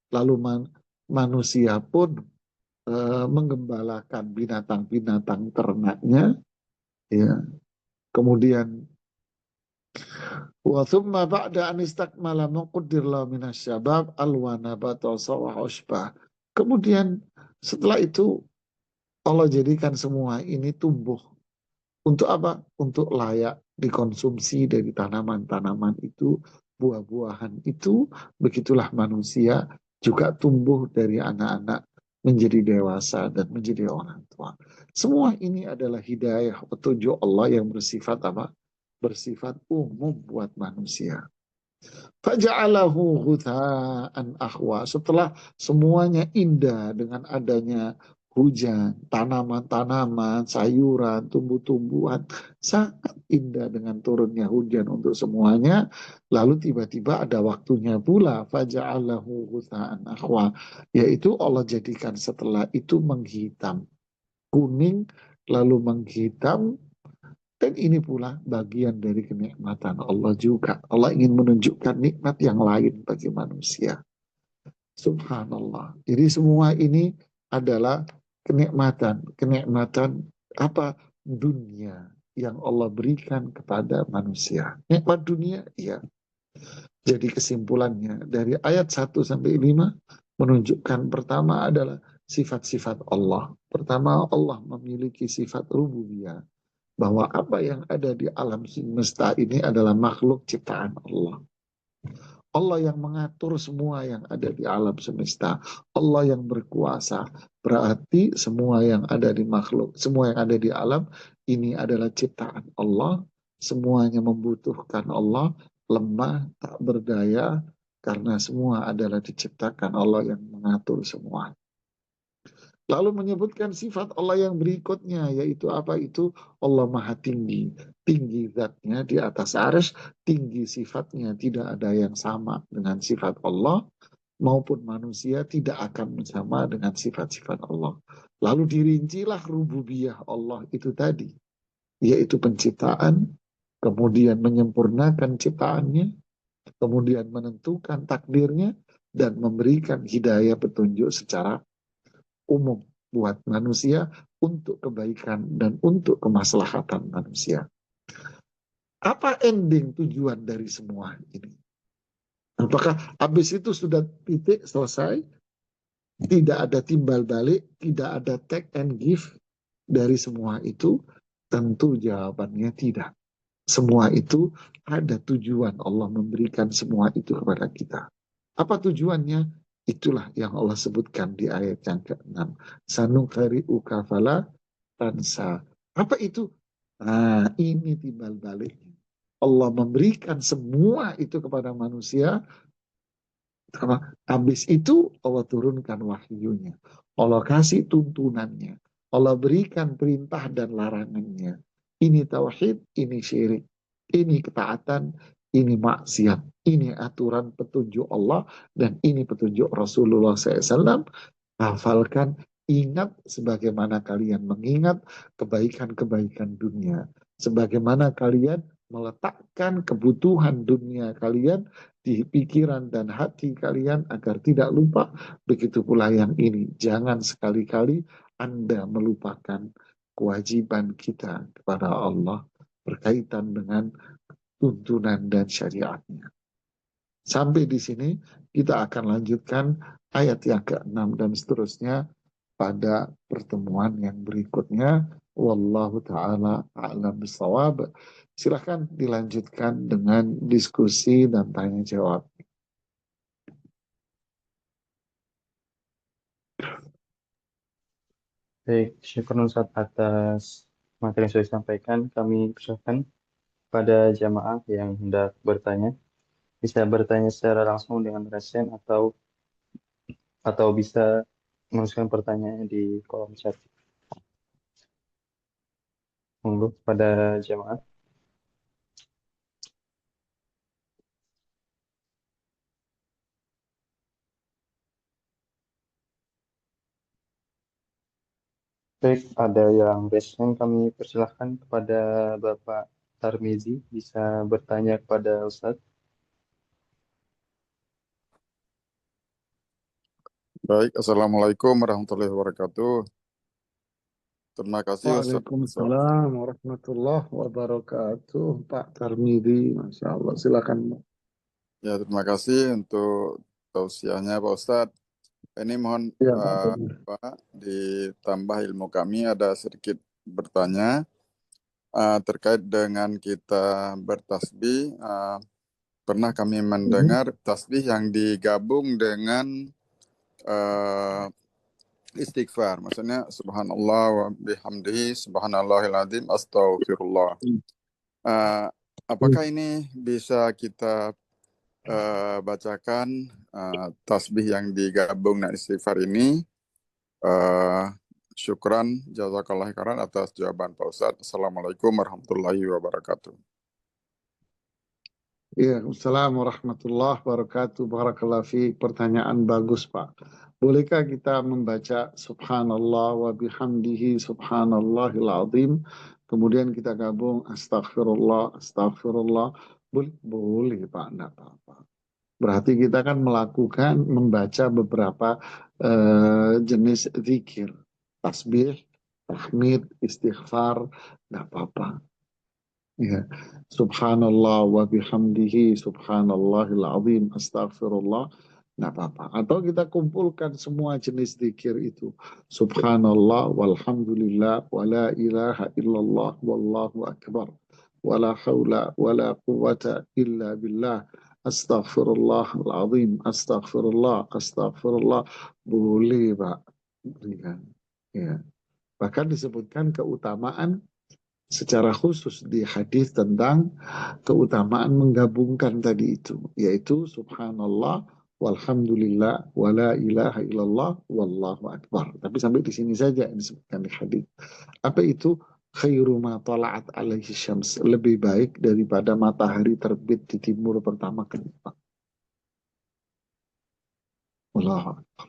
lalu manusia pun menggembalakan binatang-binatang ternaknya, ya. Kemudian wa thumma ba'da an istakmala muqaddir la minasyabab alwana batasa wa ushbah. Kemudian setelah itu Allah jadikan semua ini tumbuh. Untuk apa? Untuk layak dikonsumsi dari tanaman-tanaman itu, buah-buahan itu. Begitulah manusia juga tumbuh dari anak-anak menjadi dewasa dan menjadi orang tua. Semua ini adalah hidayah petunjuk Allah yang bersifat apa? Bersifat umum buat manusia. Faja'alahu ghutha'an akhwa. Setelah semuanya indah dengan adanya hujan, tanaman-tanaman, sayuran, tumbuh-tumbuhan, sangat indah dengan turunnya hujan untuk semuanya. Lalu tiba-tiba ada waktunya pula, faja'alahu ghutha'an akhwa, yaitu Allah jadikan setelah itu menghitam, kuning, lalu menghitam. Dan ini pula bagian dari kenikmatan Allah juga. Allah ingin menunjukkan nikmat yang lain bagi manusia. Subhanallah. Jadi semua ini adalah kenikmatan. Kenikmatan apa? Dunia yang Allah berikan kepada manusia. Nikmat dunia, iya. Jadi kesimpulannya dari ayat 1 sampai 5 menunjukkan pertama adalah sifat-sifat Allah. Pertama, Allah memiliki sifat rububiyah, bahwa apa yang ada di alam semesta ini adalah makhluk ciptaan Allah. Allah yang mengatur semua yang ada di alam semesta. Allah yang berkuasa. Berarti semua yang ada di makhluk, semua yang ada di alam ini adalah ciptaan Allah. Semuanya membutuhkan Allah, lemah, tak berdaya, karena semua adalah diciptakan Allah yang mengatur semua. Lalu menyebutkan sifat Allah yang berikutnya, yaitu apa itu? Allah Maha Tinggi. Tinggi zatnya di atas arsy, tinggi sifatnya. Tidak ada yang sama dengan sifat Allah, maupun manusia tidak akan sama dengan sifat-sifat Allah. Lalu dirincilah rububiyah Allah itu tadi, yaitu penciptaan, kemudian menyempurnakan ciptaannya, kemudian menentukan takdirnya, dan memberikan hidayah petunjuk secara umum buat manusia untuk kebaikan dan untuk kemaslahatan manusia. Apa ending tujuan dari semua ini? Apakah habis itu sudah titik selesai? Tidak ada timbal balik, tidak ada take and give dari semua itu? Tentu jawabannya tidak. Semua itu ada tujuan Allah memberikan semua itu kepada kita. Apa tujuannya? Itulah yang Allah sebutkan di ayat yang ke-6. Sanuqri'uka fala tansa. Apa itu? Nah, ini timbal baliknya. Allah memberikan semua itu kepada manusia. Habis itu Allah turunkan wahyunya. Allah kasih tuntunannya. Allah berikan perintah dan larangannya. Ini tauhid, ini syirik. Ini ketaatan, ini maksiat. Ini aturan petunjuk Allah dan ini petunjuk Rasulullah SAW. Hafalkan, ingat sebagaimana kalian mengingat kebaikan-kebaikan dunia. Sebagaimana kalian meletakkan kebutuhan dunia kalian di pikiran dan hati kalian agar tidak lupa, begitu pula yang ini. Jangan sekali-kali Anda melupakan kewajiban kita kepada Allah berkaitan dengan tuntunan dan syariatnya. Sampai di sini kita akan lanjutkan ayat yang ke-6 dan seterusnya pada pertemuan yang berikutnya. Wallahu ta'ala a'lam bishawab. Silahkan dilanjutkan dengan diskusi dan tanya jawab. Baik, syukur Ustaz atas materi yang sudah disampaikan. Kami persilakan pada jamaah yang hendak bertanya. Bisa bertanya secara langsung dengan resen atau bisa menuliskan pertanyaannya di kolom chat. Monggo pada jamaah. Baik, ada yang resen, kami persilahkan kepada Bapak Tarmizi bisa bertanya kepada Ustadz. Baik, Assalamualaikum warahmatullahi wabarakatuh. Terima kasih Ustaz. Waalaikumsalam warahmatullahi wabarakatuh. Pak Tarmidi, Masya Allah. Silakan. Ya, terima kasih untuk tausiahnya Pak Ustadz. Ini mohon Ya, Pak, ditambah ilmu kami ada sedikit bertanya terkait dengan kita bertasbih. Pernah kami mendengar tasbih yang digabung dengan istighfar, maksudnya subhanallah wa bihamdihi subhanallahil azim astaghfirullah. Apakah ini bisa kita bacakan tasbih yang digabung dengan istighfar ini? Syukran jazakallah khairan atas jawaban Pak Ustadz. Assalamualaikum warahmatullahi wabarakatuh. Iya, Assalamualaikum warahmatullahi wabarakatuh. Barakallahu fiik. Pertanyaan bagus, Pak. Bolehkah kita membaca subhanallah wa bihamdihi subhanallahil azim, kemudian kita gabung astagfirullah, astagfirullah? Boleh, Pak, enggak apa-apa. Berarti kita kan melakukan, membaca beberapa jenis zikir. Tasbih, tahmid, istighfar, enggak apa-apa. Ya. Subhanallah wa bihamdihi subhanallahil azim astaghfirullah, nggak apa-apa. Atau kita kumpulkan semua jenis zikir itu. Subhanallah walhamdulillah wa la ilaha illallah wallahu akbar wa la hawla wa la quwwata illa billah astaghfirullahal azim astaghfirullah astaghfirullah. Boleh, Pak. Ya. Bahkan disebutkan keutamaan secara khusus di hadis tentang keutamaan menggabungkan tadi itu, yaitu subhanallah walhamdulillah, wala ilaha illallah, wallahu akbar. Tapi sampai di sini saja yang disebutkan di hadis. Apa itu? Khairu ma tala'at alaihi syams. Lebih baik daripada matahari terbit di timur pertama kali. Wallahu akbar.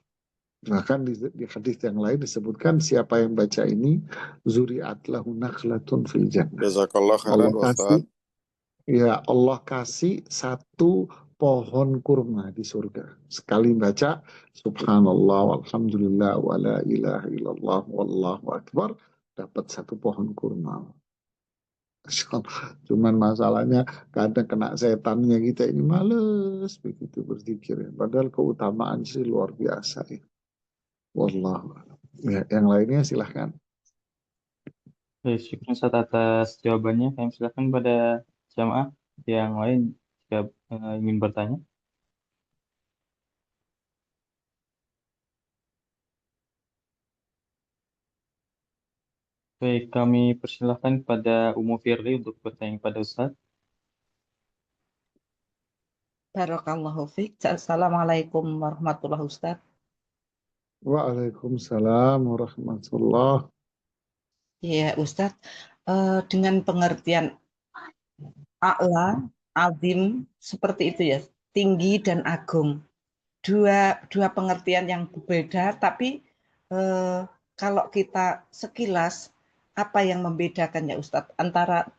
Bahkan di hadis yang lain disebutkan siapa yang baca ini zuri'at lahu nakhlatun fil jannah. Jazakallah Allah khairan Pak kasih, Ustadz. ya Allah kasih satu pohon kurma di surga. Sekali baca subhanallah walhamdulillah wala ilaha illallah wallahu akbar, dapat satu pohon kurma. Cuman masalahnya kadang kena setannya kita ini males begitu berzikir. Padahal keutamaan sih luar biasa ya. Wallahu a'lam. Ya, yang lainnya silahkan. Baik, syukur Ustaz atas jawabannya. Kami silakan pada jamaah yang lain jika ingin bertanya. Baik, kami persilahkan kepada Umu Firly untuk bertanya kepada Ustaz. Barakallahu fiik. Assalamualaikum warahmatullahi Ustaz. Waalaikumsalam warahmatullah. Ya Ustaz, dengan pengertian a'la, azim, seperti itu ya, tinggi dan agung. Dua pengertian yang berbeda, tapi kalau kita sekilas, apa yang membedakannya Ustaz antara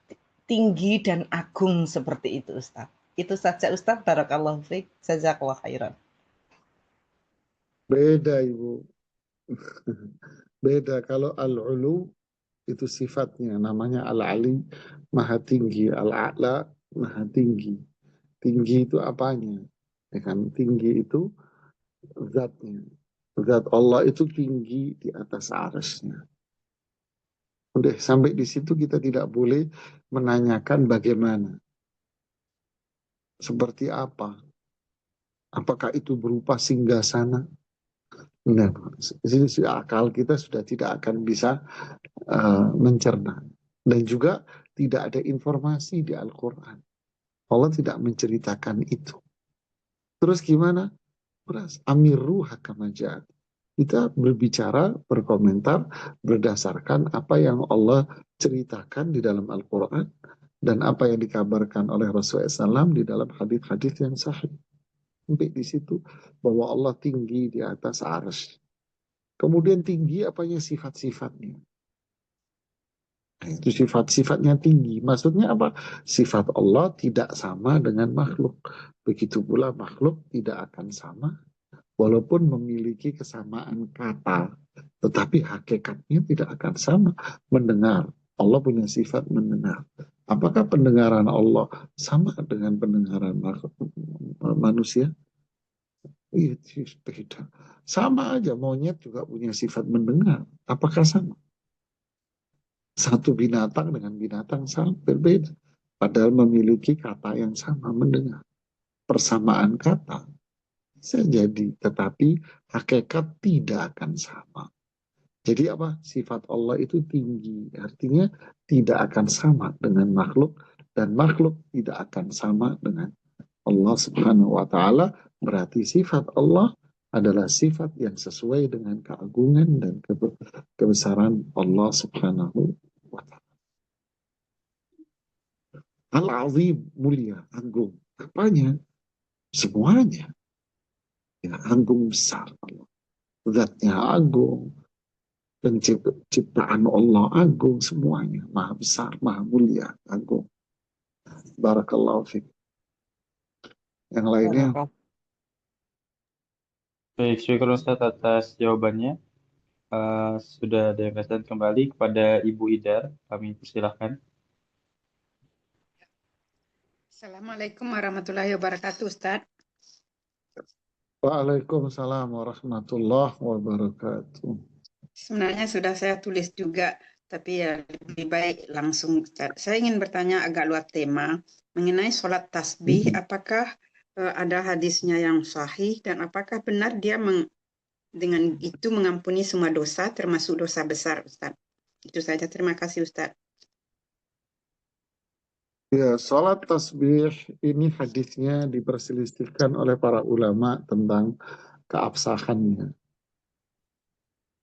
tinggi dan agung seperti itu Ustaz? Itu saja Ustaz, barakallahu fiik, jazakallahu khairan. Beda Ibu. Beda. Kalau al-ulu itu sifatnya, namanya al-ali, maha tinggi, al-a'la, maha tinggi. Tinggi itu apanya? Ya kan? Tinggi itu zatnya. Zat Allah itu tinggi di atas arasnya. Udah sampai di situ kita tidak boleh menanyakan bagaimana. Seperti apa? Apakah itu berupa singgasana? Nah, sisi akal kita sudah tidak akan bisa mencerna. Dan juga tidak ada informasi di Al-Quran. Allah tidak menceritakan itu. Terus gimana? Beras, amiru hakamajat. Kita berbicara, berkomentar berdasarkan apa yang Allah ceritakan di dalam Al-Quran dan apa yang dikabarkan oleh Rasulullah SAW di dalam hadis-hadis yang sahih. Sampai di situ bahwa Allah tinggi di atas arsy. Kemudian tinggi apanya sifat-sifatnya. Nah, itu sifat-sifatnya tinggi. Maksudnya apa? Sifat Allah tidak sama dengan makhluk. Begitu pula makhluk tidak akan sama walaupun memiliki kesamaan kata, tetapi hakikatnya tidak akan sama. Mendengar, Allah punya sifat mendengar. Apakah pendengaran Allah sama dengan pendengaran manusia? Iya, beda. Sama aja, monyet juga punya sifat mendengar. Apakah sama? Satu binatang dengan binatang sama, berbeda. Padahal memiliki kata yang sama, mendengar. Persamaan kata bisa jadi, tetapi hakikat tidak akan sama. Jadi apa? Sifat Allah itu tinggi, artinya tidak akan sama dengan makhluk, dan makhluk tidak akan sama dengan Allah Subhanahu wa Ta'ala. Berarti sifat Allah adalah sifat yang sesuai dengan keagungan dan kebesaran Allah Subhanahu wa Ta'ala. Al-Azim, mulia, agung. Apanya? Semuanya. Ya, agung besar Allah. Zatnya agung, penciptaan Allah agung, semuanya maha besar, maha mulia, agung. Barakallahu fiik. Yang lainnya? Baik, syukur Ustaz atas jawabannya. Sudah ada yang kesempatan kembali kepada Ibu Idar. Kami persilahkan. Assalamualaikum warahmatullahi wabarakatuh, Ustaz. Waalaikumsalam warahmatullahi wabarakatuh. Sebenarnya sudah saya tulis juga, tapi ya lebih baik langsung, Ustaz. Saya ingin bertanya agak luar tema mengenai sholat tasbih. Apakah ada hadisnya yang sahih dan apakah benar dia dengan itu mengampuni semua dosa, termasuk dosa besar, Ustaz? Itu saja. Terima kasih, Ustaz. Ya, sholat tasbih ini hadisnya diperselisihkan oleh para ulama tentang keabsahannya.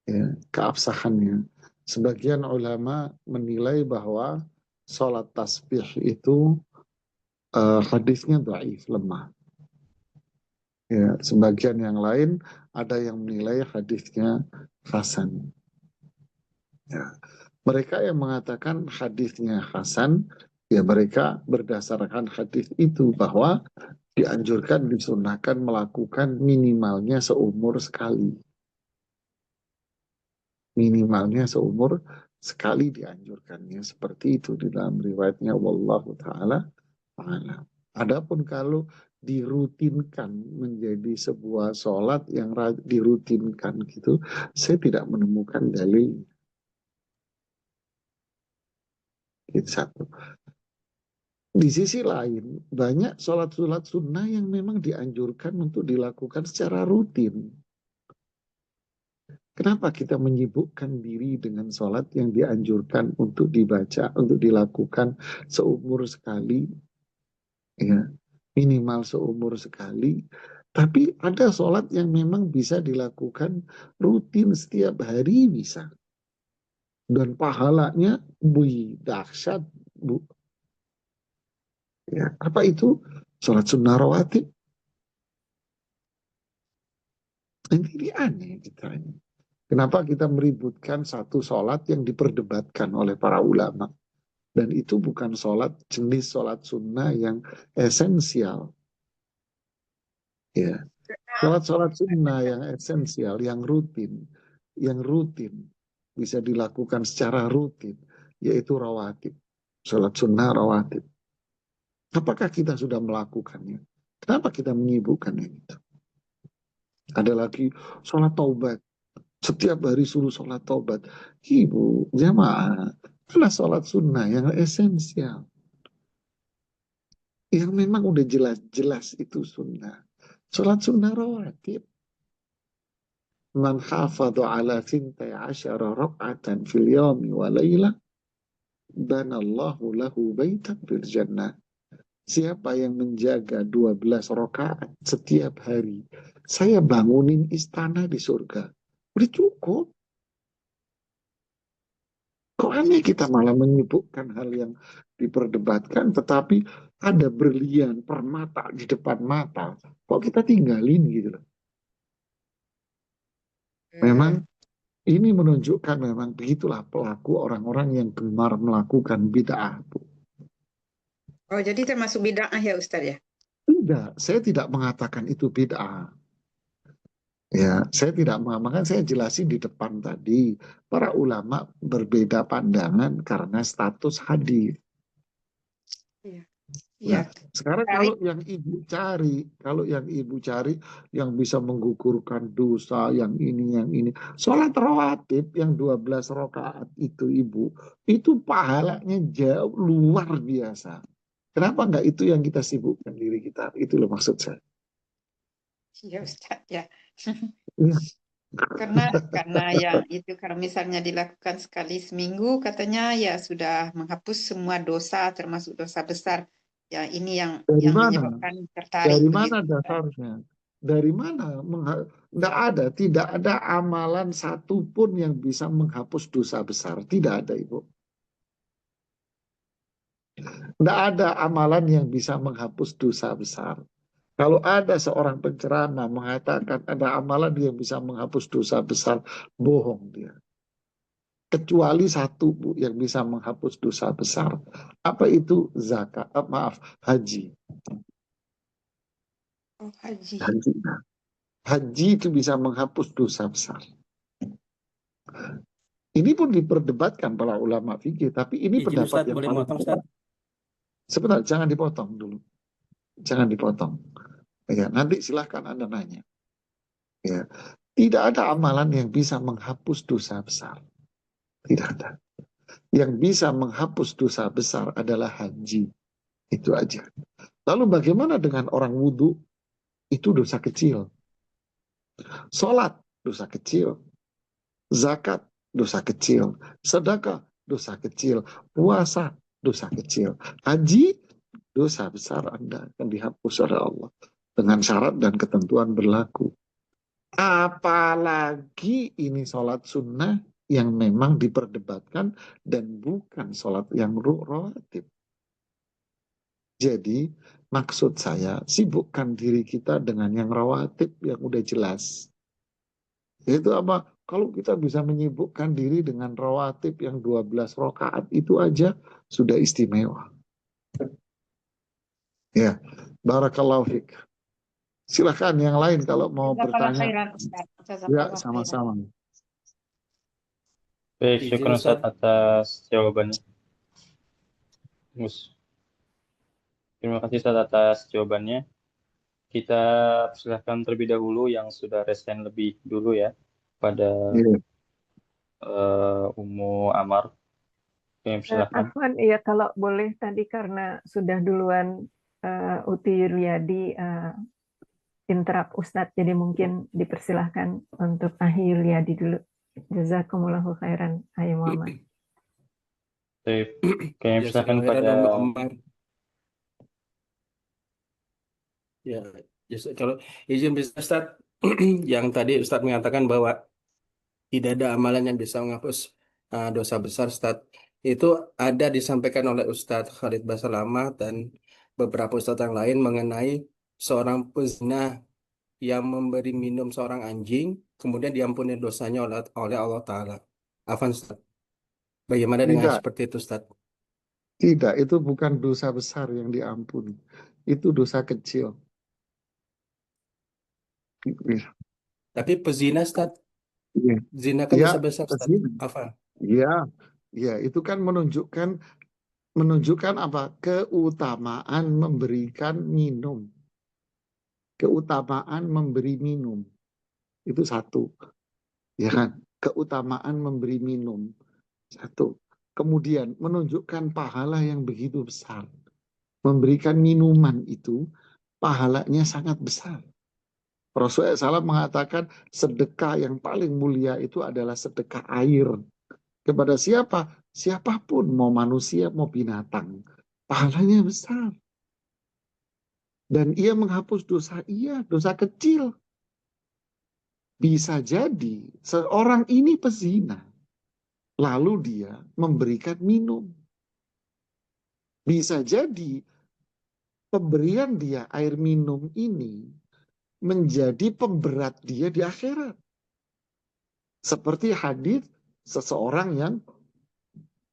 Ya, keabsahannya. Sebagian ulama menilai bahwa sholat tasbih itu hadisnya dhaif, lemah. Ya, sebagian yang lain ada yang menilai hadisnya hasan. Ya. Mereka yang mengatakan hadisnya hasan, ya mereka berdasarkan hadis itu bahwa dianjurkan, disunahkan melakukan minimalnya seumur sekali. Minimalnya seumur sekali dianjurkannya. Seperti itu di dalam riwayatnya wallahu ta'ala a'lam. Adapun kalau dirutinkan menjadi sebuah sholat yang dirutinkan gitu, saya tidak menemukan dalil. Itu satu. Di sisi lain, banyak sholat-sholat sunnah yang memang dianjurkan untuk dilakukan secara rutin. Kenapa kita menyibukkan diri dengan sholat yang dianjurkan untuk dibaca, untuk dilakukan seumur sekali, ya, minimal seumur sekali. Tapi ada sholat yang memang bisa dilakukan rutin setiap hari bisa. Dan pahalanya dahsyat, Bu. Ya, apa itu? Sholat sunnah rawatib. Ini aneh kita ini. Kenapa kita meributkan satu sholat yang diperdebatkan oleh para ulama? Dan itu bukan sholat, jenis sholat sunnah yang esensial. Ya. Sholat-sholat sunnah yang esensial, yang rutin bisa dilakukan secara rutin, yaitu rawatib. Sholat sunnah rawatib. Apakah kita sudah melakukannya? Kenapa kita menyibukkan itu? Ada lagi sholat taubat. Setiap hari suruh sholat taubat. Ibu, jamaah, karena sholat sunnah yang esensial. Yang memang udah jelas-jelas itu sunnah. Sholat sunnah rawatib. Man hafadhu ala 12 rak'atan fil yawmi wa layla banallahu lahu baitan fil jannah. Siapa yang menjaga 12 rakaat setiap hari, saya bangunin istana di surga. Udah cukup. Kok aneh kita malah menyibukkan hal yang diperdebatkan, tetapi ada berlian, permata di depan mata. Kok kita tinggalin gitu loh. Memang ini menunjukkan memang begitulah pelaku orang-orang yang gemar melakukan bid'ah. Oh, jadi termasuk bid'ah ya Ustaz ya? Tidak, saya tidak mengatakan itu bid'ah. Ya, saya tidak mengatakan, saya jelasin di depan tadi, para ulama berbeda pandangan karena status hadis. Iya. Nah, Iya. sekarang kalau yang ibu cari yang bisa menggugurkan dosa, yang ini, sholat rawatib yang 12 rakaat itu ibu, itu pahalanya jauh luar biasa. Kenapa enggak itu yang kita sibukkan diri kita? Itu loh maksud saya. Iya Ustaz ya. Ya. Karena yang itu kalau misalnya dilakukan sekali seminggu katanya ya sudah menghapus semua dosa termasuk dosa besar. Ya ini yang Dari mana? menyebabkan tertarik Dari begitu. mana dasarnya? Dari mana? Tidak ada amalan satupun yang bisa menghapus dosa besar. Tidak ada, Ibu. Tidak ada amalan yang bisa menghapus dosa besar. Kalau ada seorang penceramah mengatakan ada amalan yang bisa menghapus dosa besar, bohong dia. Kecuali satu, Bu, yang bisa menghapus dosa besar. Apa itu? Zakat. Haji. Oh, haji. Haji itu bisa menghapus dosa besar. Ini pun diperdebatkan para ulama fikih, tapi ini Izin pendapat Ustaz, yang boleh paling motong Ustaz? sebentar, jangan dipotong dulu. Jangan dipotong. Ya, nanti silahkan Anda nanya. Ya, tidak ada amalan yang bisa menghapus dosa besar. Tidak ada. Yang bisa menghapus dosa besar adalah haji. Itu aja. Lalu bagaimana dengan orang wudhu? Itu dosa kecil. Sholat, dosa kecil. Zakat, dosa kecil. Sedekah, dosa kecil. Puasa, dosa kecil. Haji, dosa besar Anda akan dihapus oleh Allah. Dengan syarat dan ketentuan berlaku. Apalagi ini sholat sunnah yang memang diperdebatkan dan bukan sholat yang rawatib. Jadi maksud saya, sibukkan diri kita dengan yang rawatib yang udah jelas. Itu apa? Kalau kita bisa menyibukkan diri dengan rawatib yang 12 rakaat itu aja sudah istimewa. Ya, barakallahu fiik. Silakan yang lain kalau mau Jazakallah bertanya. khairan, Ustaz. Ya, Jazakallah khairan. sama-sama. Baik, Izin, syukur Ustaz Ustaz. atas jawabannya. Terima kasih Ustaz atas jawabannya. Kita persilahkan terlebih dahulu yang sudah resen lebih dulu ya pada Iya. Ummu Amar. Oke, persilahkan. Afwan, ya kalau boleh tadi karena sudah duluan Uti Riyadi interrupt Ustadz, jadi mungkin dipersilahkan untuk Ahi Riyadi dulu. Jazakumullahu khairan, Ahi Muhammad. Baik, oke, persilahkan Jazakallah khairan, pada Ummu Ammar. Ya, kalau izin bisa Ustaz, yang tadi Ustaz mengatakan bahwa tidak ada amalan yang bisa menghapus dosa besar, Ustaz. Itu ada disampaikan oleh Ustadz Khalid Basalamah dan beberapa Ustadz yang lain mengenai seorang pezina yang memberi minum seorang anjing, kemudian diampuni dosanya oleh Allah Ta'ala. Afan, Ustaz. Bagaimana dengan Tidak, seperti itu, Ustaz? tidak. Itu bukan dosa besar yang diampuni. Itu dosa kecil. Iya. Tapi pezina, Ustaz. Iya. Zina kan Ya, dosa besar, Ustaz. pezina. Afan. Ya, ya, itu kan menunjukkan apa? Keutamaan memberikan minum. Keutamaan memberi minum. Itu satu. Ya kan? Keutamaan memberi minum. Satu. Kemudian menunjukkan pahala yang begitu besar. Memberikan minuman itu pahalanya sangat besar. Rasulullah SAW mengatakan sedekah yang paling mulia itu adalah sedekah air. Kepada siapa? Siapapun, mau manusia, mau binatang. Pahalanya besar. Dan ia menghapus dosa dosa kecil. Bisa jadi seorang ini pezina. Lalu dia memberikan minum. Bisa jadi pemberian dia air minum ini menjadi pemberat dia di akhirat. Seperti hadis seseorang yang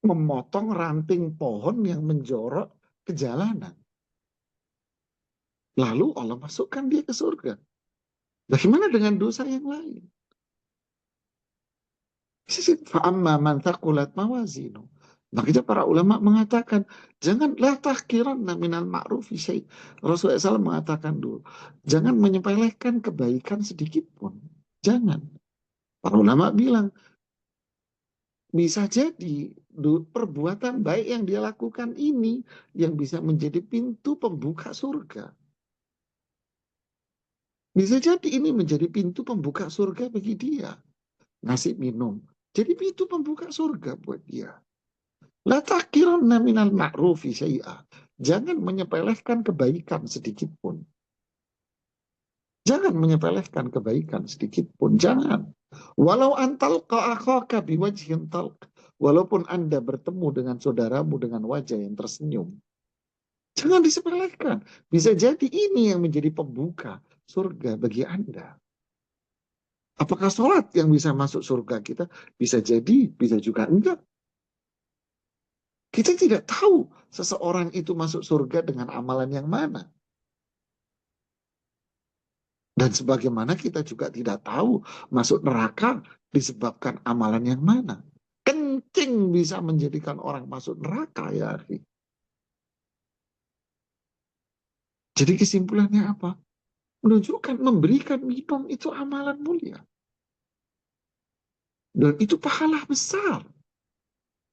memotong ranting pohon yang menjorok ke jalanan. Lalu Allah masukkan dia ke surga. Bagaimana dengan dosa yang lain? Fa'amma man thaqulat mawazinu. Makanya para ulama mengatakan, jangan la tahkiranna minal ma'rufi syai'. Rasulullah SAW mengatakan dulu, jangan menyepelekan kebaikan sedikit pun. Jangan. Para ulama bilang, bisa jadi perbuatan baik yang dia lakukan ini yang bisa menjadi pintu pembuka surga. Bisa jadi ini menjadi pintu pembuka surga bagi dia. Ngasih minum. Jadi pintu pembuka surga buat dia. La tahkiranna minal ma'rufi syai'a. Jangan menyepelekan kebaikan sedikit pun. Jangan menyepelekan kebaikan sedikit pun. Jangan. Walau antal ka'akhaka biwajhin talq. Walaupun Anda bertemu dengan saudaramu dengan wajah yang tersenyum. Jangan disepelekan. Bisa jadi ini yang menjadi pembuka surga bagi Anda. Apakah sholat yang bisa masuk surga kita? Bisa jadi, bisa juga enggak. Kita tidak tahu seseorang itu masuk surga dengan amalan yang mana. Dan sebagaimana kita juga tidak tahu masuk neraka disebabkan amalan yang mana. Kencing bisa menjadikan orang masuk neraka, ya akhi. Jadi kesimpulannya apa? Menunjukkan memberikan minum itu amalan mulia. Dan itu pahala besar.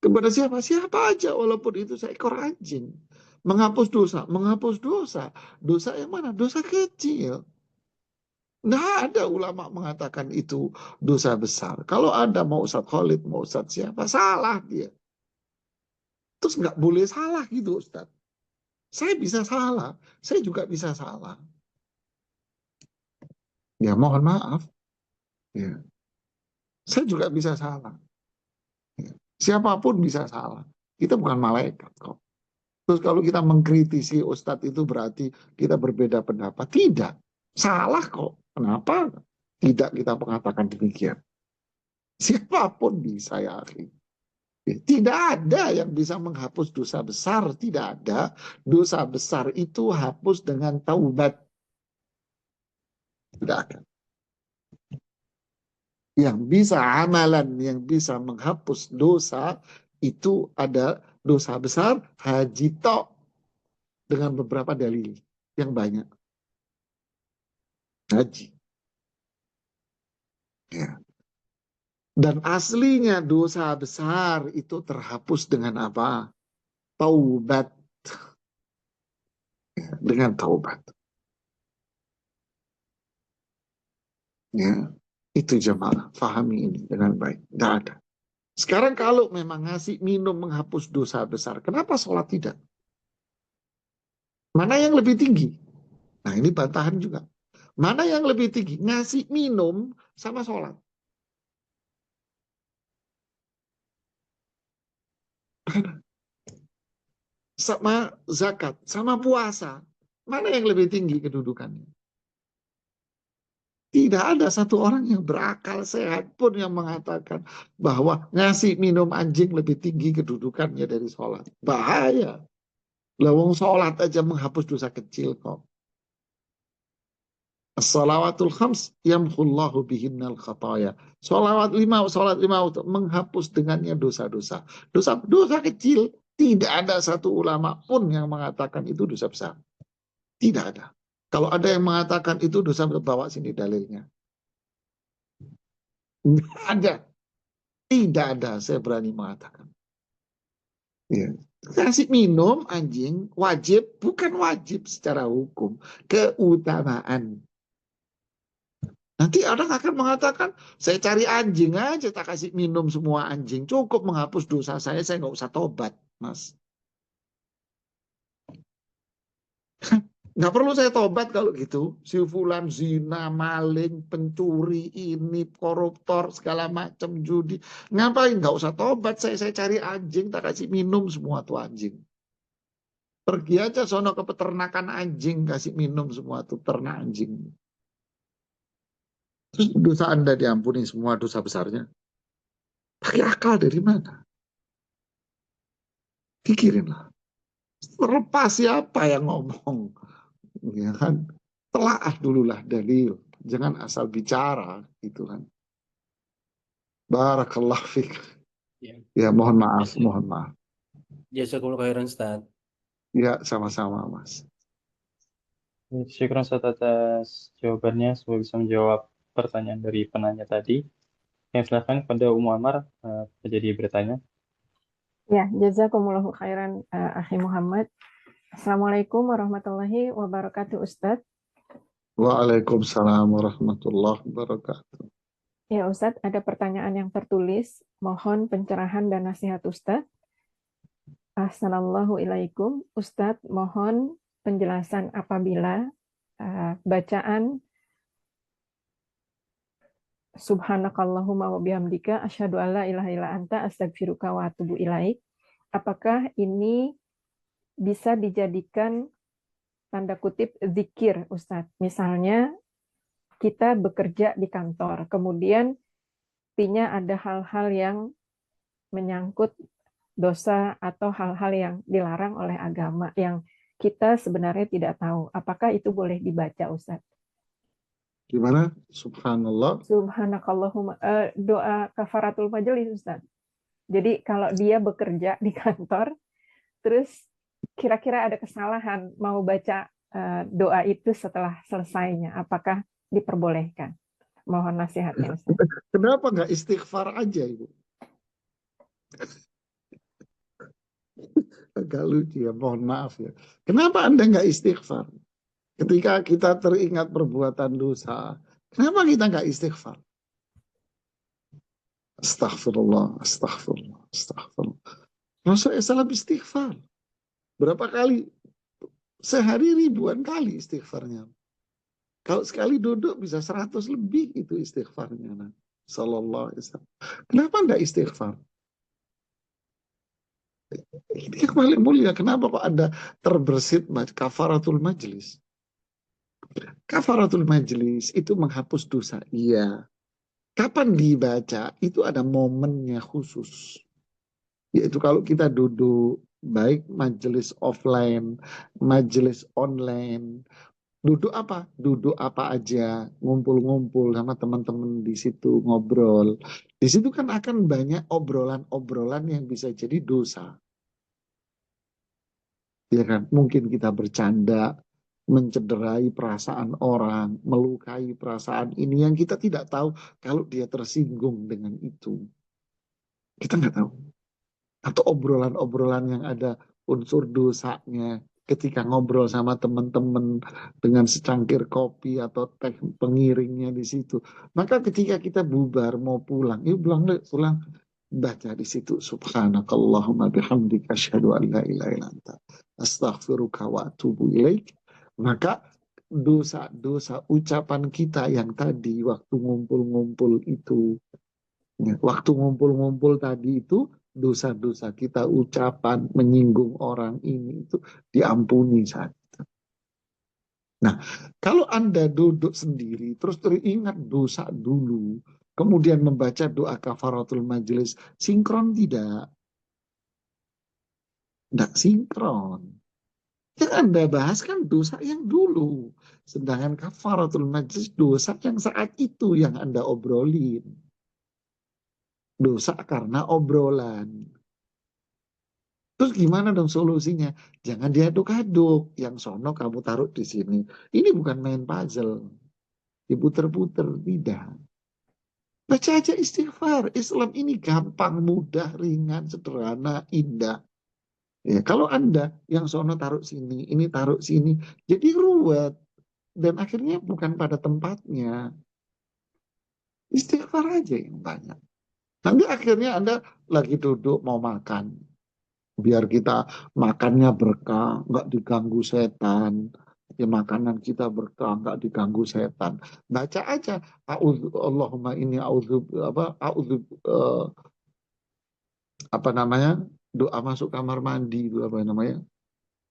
Kepada siapa? Siapa aja walaupun itu seekor anjing. Menghapus dosa. Menghapus dosa. Dosa yang mana? Dosa kecil. Nggak ada ulama mengatakan itu dosa besar. Kalau ada mau Ustadz Khalid, mau Ustadz siapa, salah dia. Terus nggak boleh salah gitu, Ustaz. Saya bisa salah, saya juga bisa salah. Ya mohon maaf. Ya. Saya juga bisa salah. Ya. Siapapun bisa salah. Kita bukan malaikat kok. Terus kalau kita mengkritisi Ustadz itu berarti kita berbeda pendapat. Tidak. Salah kok. Kenapa tidak kita mengatakan demikian? Siapapun bisa, ya akhi. Tidak ada yang bisa menghapus dosa besar. Tidak ada. Dosa besar itu hapus dengan taubat. Tidak ada. Yang bisa amalan yang bisa menghapus dosa itu ada dosa besar haji tok dengan beberapa dalil yang banyak. Haji. Ya. Dan aslinya dosa besar itu terhapus dengan apa? Taubat. Ya, dengan taubat. Ya, itu jemaah. Fahami ini dengan baik. Tidak ada. Sekarang kalau memang ngasih minum menghapus dosa besar, kenapa sholat tidak? Mana yang lebih tinggi? Nah ini bantahan juga. Mana yang lebih tinggi? Ngasih minum sama sholat. Sama zakat, sama puasa. Mana yang lebih tinggi kedudukannya? Tidak ada satu orang yang berakal sehat pun yang mengatakan bahwa ngasih minum anjing lebih tinggi kedudukannya dari sholat. Bahaya. Lawang sholat aja menghapus dosa kecil kok. As-salawatul khams yamhullahu bihinnal khataya. Sholat lima untuk menghapus dengannya dosa-dosa. Dosa kecil, tidak ada satu ulama pun yang mengatakan itu dosa besar. Tidak ada. Kalau ada yang mengatakan itu dosa, bawa sini dalilnya. Tidak ada. Tidak ada, saya berani mengatakan. Ya. Kasih minum anjing wajib, bukan wajib secara hukum. Keutamaan. Nanti orang akan mengatakan, saya cari anjing aja, tak kasih minum semua anjing. Cukup menghapus dosa saya nggak usah tobat, Mas. Nggak perlu saya tobat kalau gitu. Si fulan zina, maling, pencuri, ini, koruptor, segala macam, judi. Ngapain? Nggak usah tobat. Saya cari anjing, tak kasih minum semua tuh anjing. Pergi aja sono ke peternakan anjing, kasih minum semua tuh ternak anjing. Terus dosa Anda diampuni semua dosa besarnya. Pakai akal dari mana? Pikirinlah. Terlepas siapa yang ngomong. Ya kan? Telaah dululah dalil. Jangan asal bicara gitu kan. Barakallah fiik. Ya mohon maaf. Jazakumullah khairan, Ustaz. Ya sama-sama Mas. Syukur Ustaz atas jawabannya. Semoga bisa menjawab pertanyaan dari penanya tadi. Yang silakan kepada Ummu Amar jadi bertanya. Ya, jazakumullahu khairan Akhi Muhammad. Assalamualaikum warahmatullahi wabarakatuh, Ustadz. Waalaikumsalam warahmatullahi wabarakatuh. Ya, Ustadz, ada pertanyaan yang tertulis. Mohon pencerahan dan nasihat Ustadz. Assalamualaikum, Ustadz. Mohon penjelasan apabila bacaan Subhanakallahumma wa bihamdika asyhadu alla ilaha illa anta astaghfiruka wa atubu ilaik. Apakah ini bisa dijadikan tanda kutip zikir, Ustadz? Misalnya kita bekerja di kantor, kemudian artinya ada hal-hal yang menyangkut dosa atau hal-hal yang dilarang oleh agama yang kita sebenarnya tidak tahu. Apakah itu boleh dibaca, Ustadz? Gimana? Subhanallah. Subhanakallahumma, doa kafaratul majelis, Ustadz. Jadi kalau dia bekerja di kantor, terus kira-kira ada kesalahan mau baca doa itu setelah selesainya, apakah diperbolehkan? Mohon nasihatnya, Ustaz. Kenapa nggak istighfar aja, Ibu? Agak lucu ya, mohon maaf ya. Kenapa Anda nggak istighfar? Ketika kita teringat perbuatan dosa, kenapa kita nggak istighfar? Astaghfirullah, astaghfirullah, astaghfirullah. Rasulullah SAW istighfar. Berapa kali? Sehari ribuan kali istighfarnya. Kalau sekali duduk bisa 100 lebih itu istighfarnya. Nah, Sallallahu Alaihi Wasallam. Kenapa enggak istighfar? Ini yang paling mulia. Kenapa kok ada terbersit kafaratul majlis? Kafaratul majlis itu menghapus dosa. Iya. Kapan dibaca? Itu ada momennya khusus. Yaitu kalau kita duduk, baik majelis offline, majelis online, duduk apa? Duduk apa aja, ngumpul-ngumpul sama teman-teman di situ, ngobrol. Di situ kan akan banyak obrolan-obrolan yang bisa jadi dosa. Ya kan? Mungkin kita bercanda, mencederai perasaan orang, melukai perasaan ini yang kita tidak tahu kalau dia tersinggung dengan itu. Kita nggak tahu. Atau obrolan-obrolan yang ada unsur dosanya ketika ngobrol sama teman-teman dengan secangkir kopi atau teh pengiringnya di situ. Maka ketika kita bubar mau pulang, yuk pulang baca di situ subhanakallahumma bihamdika asyhadu an la ilaha illa anta astaghfiruka wa atubu ilaik. Maka dosa-dosa ucapan kita yang tadi waktu ngumpul-ngumpul itu, waktu ngumpul-ngumpul tadi itu, dosa-dosa kita ucapan menyinggung orang ini itu diampuni saat itu. Nah, kalau Anda duduk sendiri terus teringat dosa dulu, kemudian membaca doa kafaratul majelis, sinkron tidak? Tidak sinkron. Yang Anda bahas kan dosa yang dulu. Sedangkan kafaratul majelis dosa yang saat itu yang Anda obrolin. Dosa karena obrolan. Terus gimana dong solusinya? Jangan diaduk-aduk. Yang sono kamu taruh di sini. Ini bukan main puzzle. Diputer-puter. Tidak. Baca aja istighfar. Islam ini gampang, mudah, ringan, sederhana, indah. Ya, kalau Anda yang sono taruh sini, ini taruh sini, jadi ruwet. Dan akhirnya bukan pada tempatnya. Istighfar aja yang banyak. Nanti akhirnya Anda lagi duduk mau makan. Biar kita makannya berkah, nggak diganggu setan. Ya, makanan kita berkah, nggak diganggu setan. Baca aja, Allahumma ini apa namanya, doa masuk kamar mandi itu apa namanya?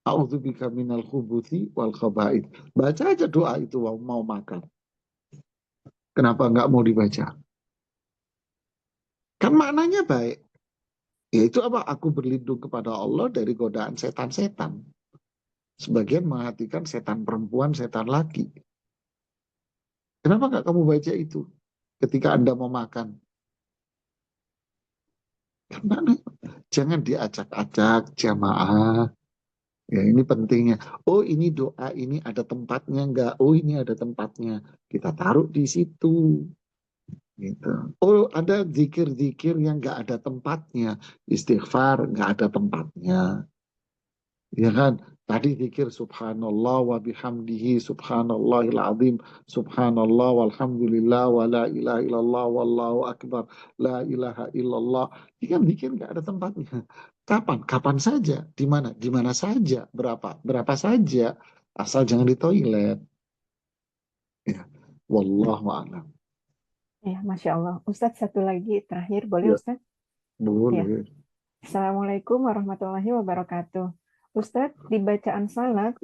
A'udzubika minal khubuthi wal khaba'ith. Baca aja doa itu mau makan. Kenapa nggak mau dibaca? Kan maknanya baik. Yaitu apa? Aku berlindung kepada Allah dari godaan setan-setan. Sebagian mengartikan setan perempuan, setan laki. Kenapa nggak kamu baca itu ketika Anda mau makan? Karena jangan diacak-acak jamaah. Ya, ini pentingnya. Oh, ini doa ini ada tempatnya nggak? Oh, ini ada tempatnya. Kita taruh di situ. Gitu. Oh, ada zikir-zikir yang nggak ada tempatnya. Istighfar nggak ada tempatnya. Ya kan? Tadi zikir subhanallah wa bihamdihi subhanallahil azim subhanallah walhamdulillah wa la ilaha illallah wallahu akbar la ilaha illallah. Ini kan zikir nggak ada tempatnya. Kapan? Kapan saja. Di mana? Di mana saja. Berapa? Berapa saja. Asal jangan di toilet. Ya. Wallahu a'lam. Ya, Masya Allah. Ustadz, satu lagi terakhir, boleh Ya, Ustadz? Ya. boleh. Assalamualaikum warahmatullahi wabarakatuh. Ustadz, di bacaan salat,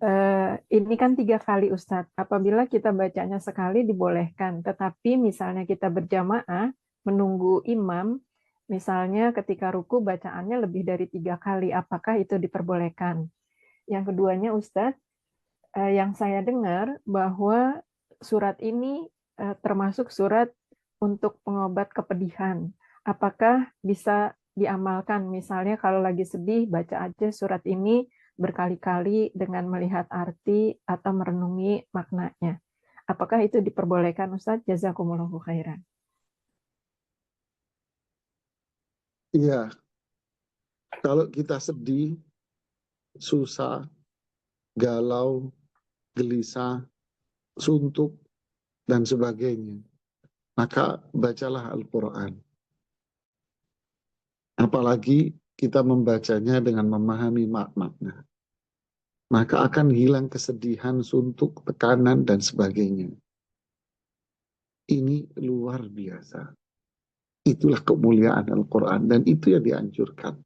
Nah, ini kan 3 kali Ustadz. Apabila kita bacanya sekali dibolehkan, tetapi misalnya kita berjamaah menunggu imam, misalnya ketika ruku bacaannya lebih dari 3 kali, apakah itu diperbolehkan? Yang keduanya Ustadz, yang saya dengar bahwa surat ini termasuk surat untuk pengobat kepedihan. Apakah bisa diamalkan? Misalnya kalau lagi sedih, baca aja surat ini berkali-kali dengan melihat arti atau merenungi maknanya. Apakah itu diperbolehkan, Ustadz? Jazakumullahu khairan. iya, kalau kita sedih, susah, galau, gelisah, suntuk, dan sebagainya, maka bacalah Al-Quran. apalagi kita membacanya dengan memahami makna, maka akan hilang kesedihan, suntuk, tekanan, dan sebagainya. Ini luar biasa. Itulah kemuliaan Al-Quran, dan itu yang dianjurkan.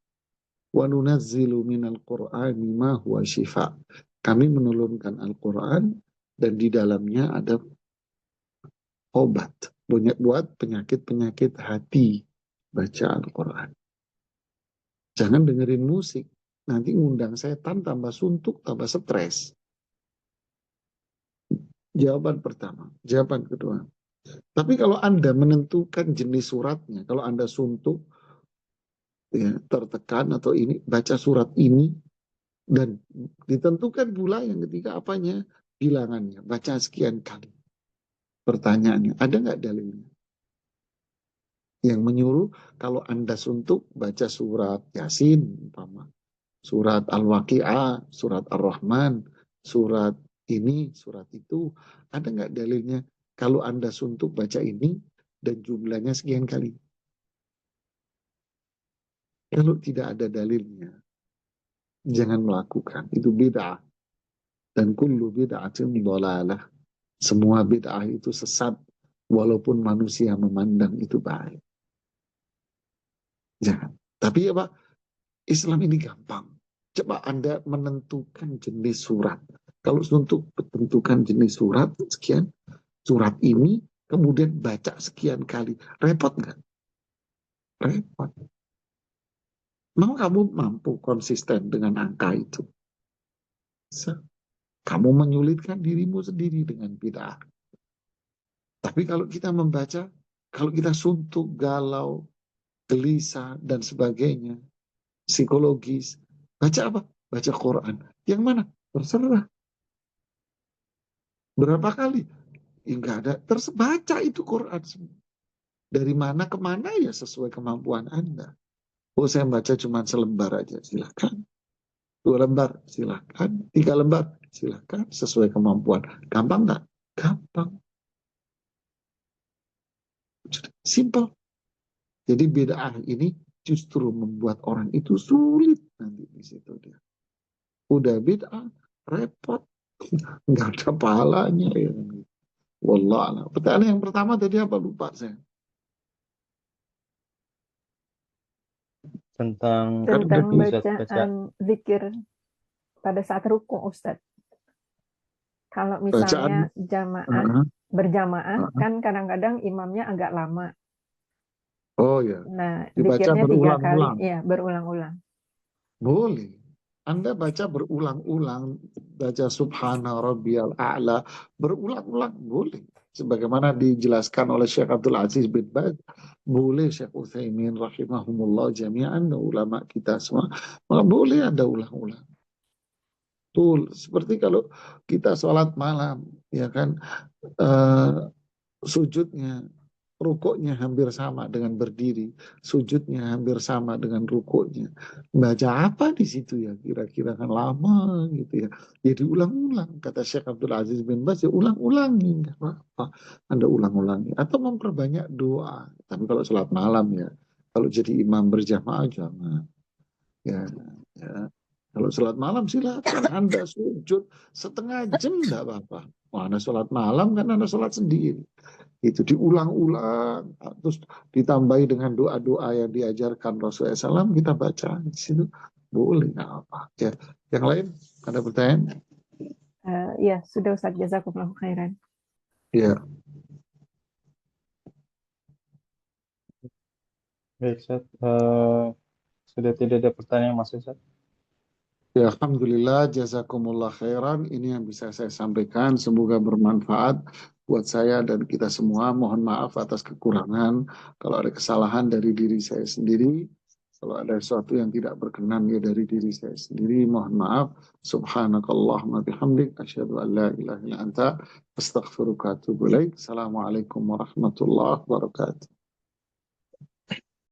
Wa nunazzilu minal Qur'ani ma huwa syifa. Kami menurunkan Al-Quran, dan di dalamnya ada obat buat penyakit-penyakit hati. Baca Al-Quran. Jangan dengerin musik. Nanti ngundang setan, tambah suntuk, tambah stres. Jawaban pertama. Jawaban kedua. Tapi kalau Anda menentukan jenis suratnya, kalau Anda suntuk, ya, tertekan atau ini, baca surat ini, dan ditentukan pula yang ketiga apanya? Bilangannya. Baca sekian kali. Pertanyaannya, ada nggak dalilnya? Yang menyuruh kalau Anda suntuk, baca surat Yasin, umpama. Surat Al-Waqi'ah, surat Ar-Rahman, surat ini, surat itu. Ada nggak dalilnya? Kalau Anda suntuk baca ini, dan jumlahnya sekian kali. Kalau tidak ada dalilnya, jangan melakukan. Itu bid'ah. Dan kullu bid'atin dhalalah. Semua bid'ah itu sesat, walaupun manusia memandang itu baik. Jangan. Tapi apa? Islam ini gampang. Coba Anda menentukan jenis surat. Kalau untuk tentukan jenis surat, sekian, surat ini, kemudian baca sekian kali. Repot nggak? Repot. Mau kamu mampu konsisten dengan angka itu? Kamu menyulitkan dirimu sendiri dengan bid'ah. Tapi kalau kita membaca, kalau kita suntuk, galau, gelisah, dan sebagainya, psikologis, baca apa? Baca Quran. Yang mana? Terserah. Berapa kali? Enggak ada. Baca itu Quran. Dari mana ke mana ya sesuai kemampuan Anda. Oh, saya baca cuma selembar aja. Silakan. 2 lembar. Silakan. 3 lembar. Silakan. Sesuai kemampuan. Gampang nggak? Gampang. Simple. Jadi bid'ah ini justru membuat orang itu sulit nanti di situ dia. Udah bid'ah, repot. Nggak ada pahalanya. Ya. Wallah. Pertanyaan yang pertama tadi apa? Lupa saya. Tentang bacaan zikir pada saat rukuk, Ustadz. Kalau misalnya berjamaah, kan kadang-kadang imamnya agak lama. Oh ya. Nah, dibaca zikirnya 3 kali, berulang-ulang. ya, berulang-ulang. Boleh. Anda baca berulang-ulang, baca Subhana Rabbiyal A'la, berulang-ulang boleh. Sebagaimana dijelaskan oleh Syekh Abdul Aziz bin Baz, boleh Syekh Utsaimin rahimahumullah jami'an, ulama kita semua, maka boleh ada ulang-ulang. Betul. Seperti kalau kita sholat malam, ya kan, sujudnya, rukuknya hampir sama dengan berdiri, sujudnya hampir sama dengan rukuknya. Baca apa di situ ya? Kira-kira kan lama gitu ya. Jadi ulang-ulang. Kata Syekh Abdul Aziz bin Baz, ya ulang-ulangi. Nggak apa-apa. Anda ulang-ulangi. Atau memperbanyak doa. Tapi kalau sholat malam ya, kalau jadi imam berjamaah jangan. Ya. Kalau sholat malam silakan Anda sujud setengah jam enggak apa-apa. Wah, Anda sholat malam kan Anda sholat sendiri. Itu diulang-ulang, terus ditambahi dengan doa-doa yang diajarkan Rasulullah SAW, kita baca di situ boleh, nggak apa. Ya, yang lain ada pertanyaan? Ya, sudah Ustaz, jazakumullah khairan. Ya. Baik, Ustaz. Sudah tidak ada pertanyaan masuk, Ustaz? Ya, alhamdulillah, jazakumullah khairan. Ini yang bisa saya sampaikan. Semoga bermanfaat buat saya dan kita semua. Mohon maaf atas kekurangan. Kalau ada kesalahan dari diri saya sendiri, kalau ada sesuatu yang tidak berkenan ya dari diri saya sendiri, mohon maaf. Subhanakallahumma bihamdik, asyhadu an la ilaha illa anta, astaghfiruka wa atubu ilaik. Assalamualaikum warahmatullahi wabarakatuh.